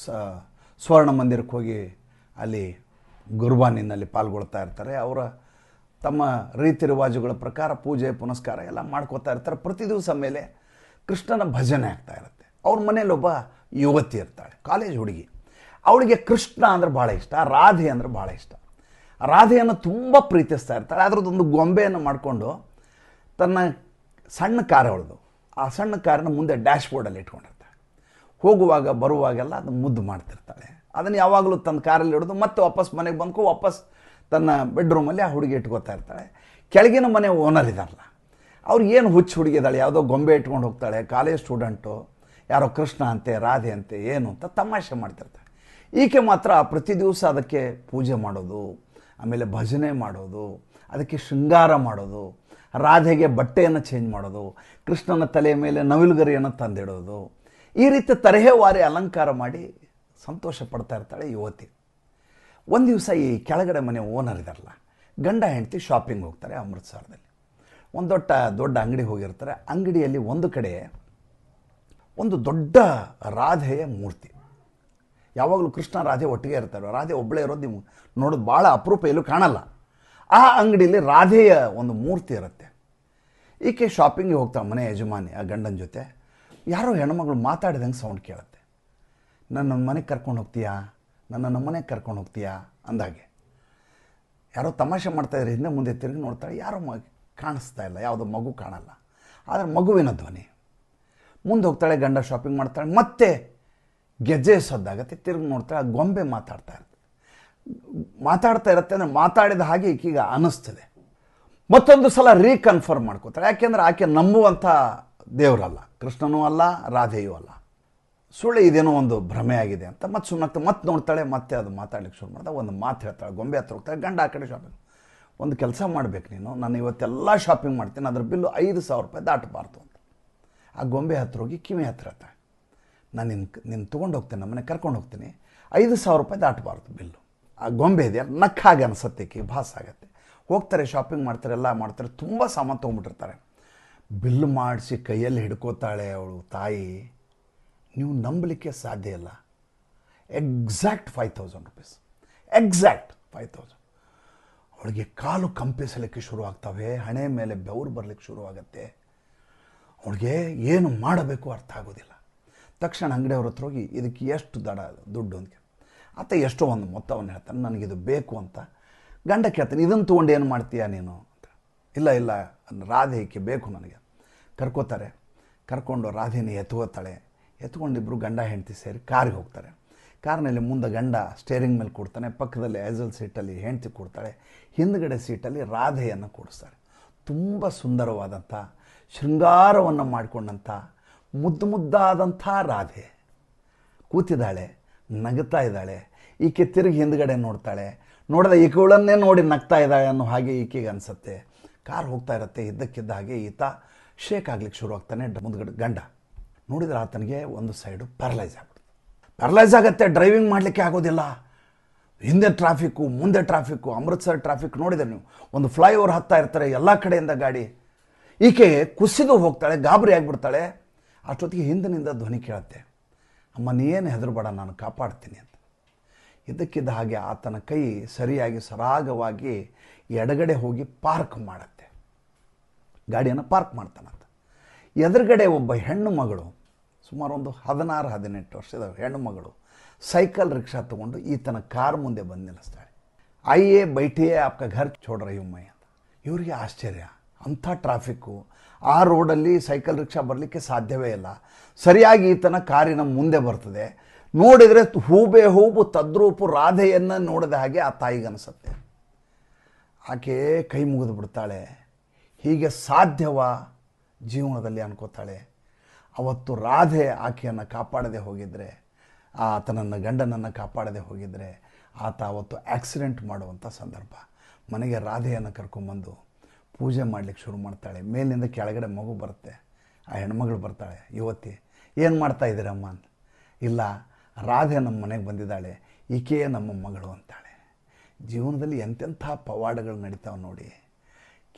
ಸ್ವರ್ಣ ಮಂದಿರಕ್ಕೆ ಹೋಗಿ ಅಲ್ಲಿ ಗುರ್ಬಾನಿನಲ್ಲಿ ಪಾಲ್ಗೊಳ್ತಾ ಇರ್ತಾರೆ. ಅವರ ತಮ್ಮ ರೀತಿ ರಿವಾಜುಗಳ ಪ್ರಕಾರ ಪೂಜೆ ಪುನಸ್ಕಾರ ಎಲ್ಲ ಮಾಡ್ಕೋತಾ ಇರ್ತಾರೆ. ಪ್ರತಿ ದಿವಸ ಮೇಲೆ ಕೃಷ್ಣನ ಭಜನೆ ಆಗ್ತಾ ಇರುತ್ತೆ. ಅವ್ರ ಮನೇಲಿ ಒಬ್ಬ ಯುವತಿ ಇರ್ತಾಳೆ, ಕಾಲೇಜ್ ಹುಡುಗಿ. ಅವಳಿಗೆ ಕೃಷ್ಣ ಅಂದರೆ ಭಾಳ ಇಷ್ಟ, ರಾಧೆ ಅಂದರೆ ಭಾಳ ಇಷ್ಟ. ರಾಧೆಯನ್ನು ತುಂಬ ಪ್ರೀತಿಸ್ತಾ ಇರ್ತಾಳೆ. ಅದರದ್ದೊಂದು ಗೊಂಬೆಯನ್ನು ಮಾಡಿಕೊಂಡು ತನ್ನ ಸಣ್ಣ ಕಾರ್ ಅವಳದು, ಆ ಸಣ್ಣ ಕಾರಿನ ಮುಂದೆ ಡ್ಯಾಶ್ ಬೋರ್ಡಲ್ಲಿ ಇಟ್ಕೊಂಡಿರ್ತಾಳೆ. ಹೋಗುವಾಗ ಬರುವಾಗೆಲ್ಲ ಅದನ್ನು ಮುದ್ದು ಮಾಡ್ತಿರ್ತಾಳೆ. ಅದನ್ನು ಯಾವಾಗಲೂ ತನ್ನ ಕಾರಲ್ಲಿ ಹಿಡಿದು ಮತ್ತೆ ವಾಪಸ್ ಮನೆಗೆ ಬಂದ್ಕೊ ವಾಪಸ್ ತನ್ನ ಬೆಡ್ರೂಮಲ್ಲಿ ಆ ಹುಡುಗಿ ಇಟ್ಕೋತಾ ಇರ್ತಾಳೆ. ಕೆಳಗಿನ ಮನೆ ಓನರ್ ಇದ್ದಾರಲ್ಲ, ಅವ್ರು ಏನು ಹುಚ್ಚು ಹುಡುಗಿದಾಳೆ, ಯಾವುದೋ ಗೊಂಬೆ ಇಟ್ಕೊಂಡು ಹೋಗ್ತಾಳೆ, ಕಾಲೇಜ್ ಸ್ಟೂಡೆಂಟು, ಯಾರೋ ಕೃಷ್ಣ ಅಂತೆ ರಾಧೆ ಅಂತೆ ಏನು ಅಂತ ತಮಾಷೆ ಮಾಡ್ತಿರ್ತಾಳೆ. ಈಕೆ ಮಾತ್ರ ಪ್ರತಿ ದಿವಸ ಅದಕ್ಕೆ ಪೂಜೆ ಮಾಡೋದು, ಆಮೇಲೆ ಭಜನೆ ಮಾಡೋದು, ಅದಕ್ಕೆ ಶೃಂಗಾರ ಮಾಡೋದು, ರಾಧೆಗೆ ಬಟ್ಟೆಯನ್ನು ಚೇಂಜ್ ಮಾಡೋದು, ಕೃಷ್ಣನ ತಲೆಯ ಮೇಲೆ ನವಿಲುಗರಿಯನ್ನು ತಂದಿಡೋದು, ಈ ರೀತಿ ತರಹೇವಾರಿ ಅಲಂಕಾರ ಮಾಡಿ ಸಂತೋಷ ಪಡ್ತಾ ಇರ್ತಾಳೆ ಯುವತಿ. ಒಂದು ದಿವಸ ಈ ಕೆಳಗಡೆ ಮನೆ ಓನರ್ ಇದಾರಲ್ಲ, ಗಂಡ ಹೆಂಡತಿ ಶಾಪಿಂಗ್ ಹೋಗ್ತಾರೆ ಅಮೃತ್ಸರದಲ್ಲಿ. ಒಂದು ದೊಡ್ಡ ಅಂಗಡಿ ಹೋಗಿರ್ತಾರೆ. ಅಂಗಡಿಯಲ್ಲಿ ಒಂದು ಕಡೆ ಒಂದು ದೊಡ್ಡ ರಾಧೆಯ ಮೂರ್ತಿ, ಯಾವಾಗಲೂ ಕೃಷ್ಣ ರಾಧೆ ಒಟ್ಟಿಗೆ ಇರ್ತಾರೆ. ರಾಧೆ ಒಬ್ಬಳೇ ಇರೋದು ನೀವು ನೋಡೋದು ಭಾಳ ಅಪರೂಪ, ಎಲ್ಲೂ ಕಾಣಲ್ಲ. ಆ ಅಂಗಡಿಯಲ್ಲಿ ರಾಧೆಯ ಒಂದು ಮೂರ್ತಿ ಇರುತ್ತೆ. ಈಕೆ ಶಾಪಿಂಗಿಗೆ ಹೋಗ್ತಾಳೆ, ಮನೆ ಯಜಮಾನಿ ಆ ಗಂಡನ ಜೊತೆ. ಯಾರೋ ಹೆಣ್ಮಗಳು ಮಾತಾಡಿದಂಗೆ ಸೌಂಡ್ ಕೇಳುತ್ತೆ. ನನ್ನ ಮನೆಗೆ ಕರ್ಕೊಂಡು ಹೋಗ್ತೀಯಾ, ನನ್ನನ್ನು ಮನೆಗೆ ಕರ್ಕೊಂಡು ಹೋಗ್ತೀಯಾ ಅಂದಾಗೆ. ಯಾರೋ ತಮಾಷೆ ಮಾಡ್ತಾಯಿದ್ರೆ ಹಿಂದೆ ಮುಂದೆ ತಿರುಗಿ ನೋಡ್ತಾಳೆ, ಯಾರೋ ಕಾಣಿಸ್ತಾ ಇಲ್ಲ, ಯಾವುದೋ ಮಗು ಕಾಣಲ್ಲ. ಆದರೆ ಮಗುವಿನ ಧ್ವನಿ. ಮುಂದೆ ಹೋಗ್ತಾಳೆ, ಗಂಡ ಶಾಪಿಂಗ್ ಮಾಡ್ತಾಳೆ, ಮತ್ತೆ ಗೆಜ್ಜೆ ಸದ್ದಾಗತ್ತೆ. ತಿರುಗಿ ನೋಡ್ತಾಳೆ, ಆ ಗೊಂಬೆ ಮಾತಾಡ್ತಾ ಇರುತ್ತೆ ಅಂದರೆ ಮಾತಾಡಿದ ಹಾಗೆ ಈಕೀಗ ಅನ್ನಿಸ್ತದೆ. ಮತ್ತೊಂದು ಸಲ ರೀಕನ್ಫರ್ಮ್ ಮಾಡ್ಕೋತಾಳೆ, ಯಾಕೆಂದರೆ ಆಕೆ ನಂಬುವಂಥ ದೇವರಲ್ಲ, ಕೃಷ್ಣನೂ ಅಲ್ಲ ರಾಧೆಯೂ ಅಲ್ಲ, ಸುಳ್ಳು ಇದೇನೋ ಒಂದು ಭ್ರಮೆ ಆಗಿದೆ ಅಂತ ಮತ್ತೆ ಸುಮ್ಮನೆ ಮತ್ತೆ ನೋಡ್ತಾಳೆ. ಮತ್ತೆ ಅದು ಮಾತಾಡ್ಲಿಕ್ಕೆ ಶುರು ಮಾಡ್ತಾ ಒಂದು ಮಾತು ಹೇಳ್ತಾಳೆ. ಗೊಂಬೆ ಹತ್ರ ಹೋಗ್ತಾಳೆ, ಗಂಡ ಆ ಕಡೆ ಶಾಪಿಂಗ್. ಒಂದು ಕೆಲಸ ಮಾಡಬೇಕು ನೀನು, ನಾನು ಇವತ್ತೆಲ್ಲ ಶಾಪಿಂಗ್ ಮಾಡ್ತೀನಿ, ಅದ್ರ ಬಿಲ್ಲು 5,000 ರೂಪಾಯಿ ದಾಟಬಾರ್ದು ಅಂತ. ಆ ಗೊಂಬೆ ಹತ್ರ ಹೋಗಿ ಕಿವಿ ಹತ್ರ ಹೇಳ್ತಾಳೆ, ನಾನು ನಿನ್ನ ತೊಗೊಂಡು ಹೋಗ್ತೇನೆ, ನಮ್ಮನೆ ಕರ್ಕೊಂಡು ಹೋಗ್ತೀನಿ, 5,000 ರೂಪಾಯಿ ದಾಟಬಾರ್ದು ಬಿಲ್ಲು. ಆ ಗೊಂಬೆ ಇದೆಯಲ್ಲ, ನಕ್ಕಾಗೆ ಅನಿಸತ್ತೆ, ಭಾಸ ಆಗುತ್ತೆ. ಹೋಗ್ತಾರೆ, ಶಾಪಿಂಗ್ ಮಾಡ್ತಾರೆ, ಎಲ್ಲ ಮಾಡ್ತಾರೆ, ತುಂಬ ಸಾಮಾನು ತೊಗೊಂಡ್ಬಿಟ್ಟಿರ್ತಾರೆ. ಬಿಲ್ ಮಾಡಿಸಿ ಕೈಯಲ್ಲಿ ಹಿಡ್ಕೋತಾಳೆ ಅವಳು ತಾಯಿ. ನೀವು ನಂಬಲಿಕ್ಕೆ ಸಾಧ್ಯ ಇಲ್ಲ, ಎಕ್ಸಾಕ್ಟ್ 5,000 ರೂಪೀಸ್, ಎಕ್ಸಾಕ್ಟ್ 5,000. ಅವಳಿಗೆ ಕಾಲು ಕಂಪಿಸಲಿಕ್ಕೆ ಶುರು ಆಗ್ತವೆ, ಹಣೆ ಮೇಲೆ ಬೆವರು ಬರಲಿಕ್ಕೆ ಶುರುವಾಗತ್ತೆ. ಅವಳಿಗೆ ಏನು ಮಾಡಬೇಕು ಅರ್ಥ ಆಗೋದಿಲ್ಲ. ತಕ್ಷಣ ಅಂಗಡಿಯವ್ರ ಹತ್ರ ಹೋಗಿ ಇದಕ್ಕೆ ಎಷ್ಟು ದುಡ್ಡು ಅಂತ ಆತ ಎಷ್ಟೋ ಒಂದು ಮೊತ್ತವನ್ನು ಹೇಳ್ತಾನೆ, ನನಗಿದು ಬೇಕು ಅಂತ. ಗಂಡ ಕೇಳ್ತಾನೆ, ಇದನ್ನು ತೊಗೊಂಡು ಏನು ಮಾಡ್ತೀಯಾ ನೀನು ಅಂತ. ಇಲ್ಲ ರಾಧೆಗೆ ಬೇಕು ನನಗೆ. ಕರ್ಕೋತಾರೆ, ಕರ್ಕೊಂಡು ರಾಧೆನ ಎತ್ಕೊಂಡಿಬ್ಬರು ಗಂಡ ಹೆಂಡತಿ ಸೇರಿ ಕಾರಿಗೆ ಹೋಗ್ತಾರೆ. ಕಾರ್ನಲ್ಲಿ ಮುಂದೆ ಗಂಡ ಸ್ಟೇರಿಂಗ್ ಮೇಲೆ ಕೂಡ್ತಾನೆ, ಪಕ್ಕದಲ್ಲಿ ಆ್ಯಸಲ್ ಸೀಟಲ್ಲಿ ಹೆಂಡತಿ ಕೂಡ್ತಾಳೆ, ಹಿಂದ್ಗಡೆ ಸೀಟಲ್ಲಿ ರಾಧೆಯನ್ನು ಕೂಡಿಸ್ತಾರೆ. ತುಂಬ ಸುಂದರವಾದಂಥ ಶೃಂಗಾರವನ್ನು ಮಾಡಿಕೊಂಡಂಥ ಮುದ್ದಾದಂಥ ರಾಧೆ ಕೂತಿದ್ದಾಳೆ, ನಗುತ್ತಾ ಇದ್ದಾಳೆ. ಈಕೆ ತಿರುಗಿ ಹಿಂದ್ಗಡೆ ನೋಡ್ತಾಳೆ, ನೋಡಿದ ಈಕೆಗಳನ್ನೇ ನೋಡಿ ನಗ್ತಾ ಇದ್ದಾಳೆ ಅನ್ನೋ ಹಾಗೆ ಈಕೆಗೆ ಅನಿಸುತ್ತೆ. ಕಾರ್ ಹೋಗ್ತಾ ಇರುತ್ತೆ, ಇದ್ದಕ್ಕಿದ್ದ ಹಾಗೆ ಈತ ಶೇಕ್ ಆಗ್ಲಿಕ್ಕೆ ಶುರು ಆಗ್ತಾನೆ. ಮುಂದ್ಗಡೆ ಗಂಡ ನೋಡಿದ್ರೆ ಆತನಿಗೆ ಒಂದು ಸೈಡು ಪ್ಯಾರಲೈಸ್ ಆಗುತ್ತೆ, ಡ್ರೈವಿಂಗ್ ಮಾಡಲಿಕ್ಕೆ ಆಗೋದಿಲ್ಲ. ಹಿಂದೆ ಟ್ರಾಫಿಕ್ಕು, ಮುಂದೆ ಟ್ರಾಫಿಕ್ಕು, ಅಮೃತ್ಸರ್ ಟ್ರಾಫಿಕ್ ನೋಡಿದರೆ ನೀವು, ಒಂದು ಫ್ಲೈಓವರ್ ಹತ್ತಾ ಇರ್ತಾರೆ, ಎಲ್ಲ ಕಡೆಯಿಂದ ಗಾಡಿ. ಈಕೆ ಕುಸಿದು ಹೋಗ್ತಾಳೆ, ಗಾಬರಿ ಆಗಿಬಿಡ್ತಾಳೆ. ಅಷ್ಟೊತ್ತಿಗೆ ಹಿಂದಿನಿಂದ ಧ್ವನಿ ಕೇಳುತ್ತೆ, ಅಮ್ಮ ನೀನು ಹೆದರಬೇಡ, ನಾನು ಕಾಪಾಡ್ತೀನಿ ಅಂತ. ಇದ್ದಕ್ಕಿದ್ದ ಹಾಗೆ ಆತನ ಕೈ ಸರಿಯಾಗಿ ಸರಾಗವಾಗಿ ಎಡಗಡೆ ಹೋಗಿ ಪಾರ್ಕ್ ಮಾಡುತ್ತೆ, ಗಾಡಿಯನ್ನು ಪಾರ್ಕ್ ಮಾಡ್ತಾನಂತ. ಎದುರುಗಡೆ ಒಬ್ಬ ಹೆಣ್ಣು ಮಗಳು, ಸುಮಾರು ಒಂದು 16-18 ವರ್ಷದ ಹೆಣ್ಣು ಮಗಳು, ಸೈಕಲ್ ರಿಕ್ಷಾ ತೊಗೊಂಡು ಈತನ ಕಾರ್ ಮುಂದೆ ಬಂದು ನಿಲ್ಲಿಸ್ತಾಳೆ. ಆಯ್ಯೇ ಬೈಟಿಯೇ ಆಪ್ಕ ಘರ್ ಛೋಡ್ ರಹಿ ಹೂಂ ಮೈ ಅಂತ. ಇವರಿಗೆ ಆಶ್ಚರ್ಯ, ಅಂಥ ಟ್ರಾಫಿಕ್ಕು, ಆ ರೋಡಲ್ಲಿ ಸೈಕಲ್ ರಿಕ್ಷಾ ಬರಲಿಕ್ಕೆ ಸಾಧ್ಯವೇ ಇಲ್ಲ. ಸರಿಯಾಗಿ ಈತನ ಕಾರಿನ ಮುಂದೆ ಬರ್ತದೆ. ನೋಡಿದರೆ ಹೂಬು ತದ್ರೂಪು ರಾಧೆಯನ್ನು ನೋಡಿದ ಹಾಗೆ ಆ ತಾಯಿಗೆ ಅನಿಸುತ್ತೆ. ಆಕೆ ಕೈ ಮುಗಿದು ಬಿಡ್ತಾಳೆ. ಹೀಗೆ ಸಾಧ್ಯವಾ ಜೀವನದಲ್ಲಿ ಅನ್ಕೋತಾಳೆ. ಅವತ್ತು ರಾಧೆ ಆಕೆಯನ್ನು ಕಾಪಾಡದೆ ಹೋಗಿದ್ದರೆ, ಆತನನ್ನು ಗಂಡನನ್ನು ಕಾಪಾಡದೆ ಹೋಗಿದ್ದರೆ, ಆತ ಅವತ್ತು ಆಕ್ಸಿಡೆಂಟ್ ಮಾಡುವಂಥ ಸಂದರ್ಭ. ಮನೆಗೆ ರಾಧೆಯನ್ನು ಕರ್ಕೊಂಬಂದು ಪೂಜೆ ಮಾಡಲಿಕ್ಕೆ ಶುರು ಮಾಡ್ತಾಳೆ. ಮೇಲಿಂದ ಕೆಳಗಡೆ ಮಗು ಬರುತ್ತೆ. ಆ ಹೆಣ್ಮಗಳು ಬರ್ತಾಳೆ, ಯುವತಿ, ಏನು ಮಾಡ್ತಾ ಇದ್ದೀರಮ್ಮ ಅಂತ. ಇಲ್ಲ, ರಾಧೆ ನಮ್ಮ ಮನೆಗೆ ಬಂದಿದ್ದಾಳೆ, ಈಕೆಯೇ ನಮ್ಮ ಮಗಳು ಅಂತಾಳೆ. ಜೀವನದಲ್ಲಿ ಎಂತೆಂಥ ಪವಾಡಗಳು ನಡೀತಾವೆ ನೋಡಿ.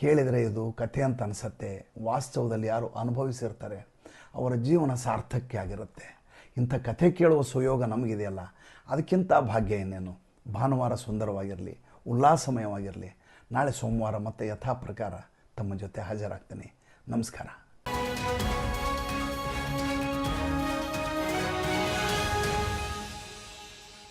ಕೇಳಿದರೆ ಇದು ಕಥೆ ಅಂತ ಅನಿಸುತ್ತೆ. ವಾಸ್ತವದಲ್ಲಿ ಯಾರು ಅನುಭವಿಸಿರ್ತಾರೆ ಅವರ ಜೀವನ ಸಾರ್ಥಕ್ಕೆ ಆಗಿರುತ್ತೆ. ಇಂಥ ಕಥೆ ಕೇಳುವ ಸುಯೋಗ ನಮಗಿದೆಯಲ್ಲ, ಅದಕ್ಕಿಂತ ಭಾಗ್ಯ ಇನ್ನೇನು. ಭಾನುವಾರ ಸುಂದರವಾಗಿರಲಿ, ಉಲ್ಲಾಸಮಯವಾಗಿರಲಿ. ನಾಳೆ ಸೋಮವಾರ ಮತ್ತೆ ಯಥಾ ಪ್ರಕಾರ ತಮ್ಮ ಜೊತೆ ಹಾಜರಾಗ್ತೀನಿ. ನಮಸ್ಕಾರ.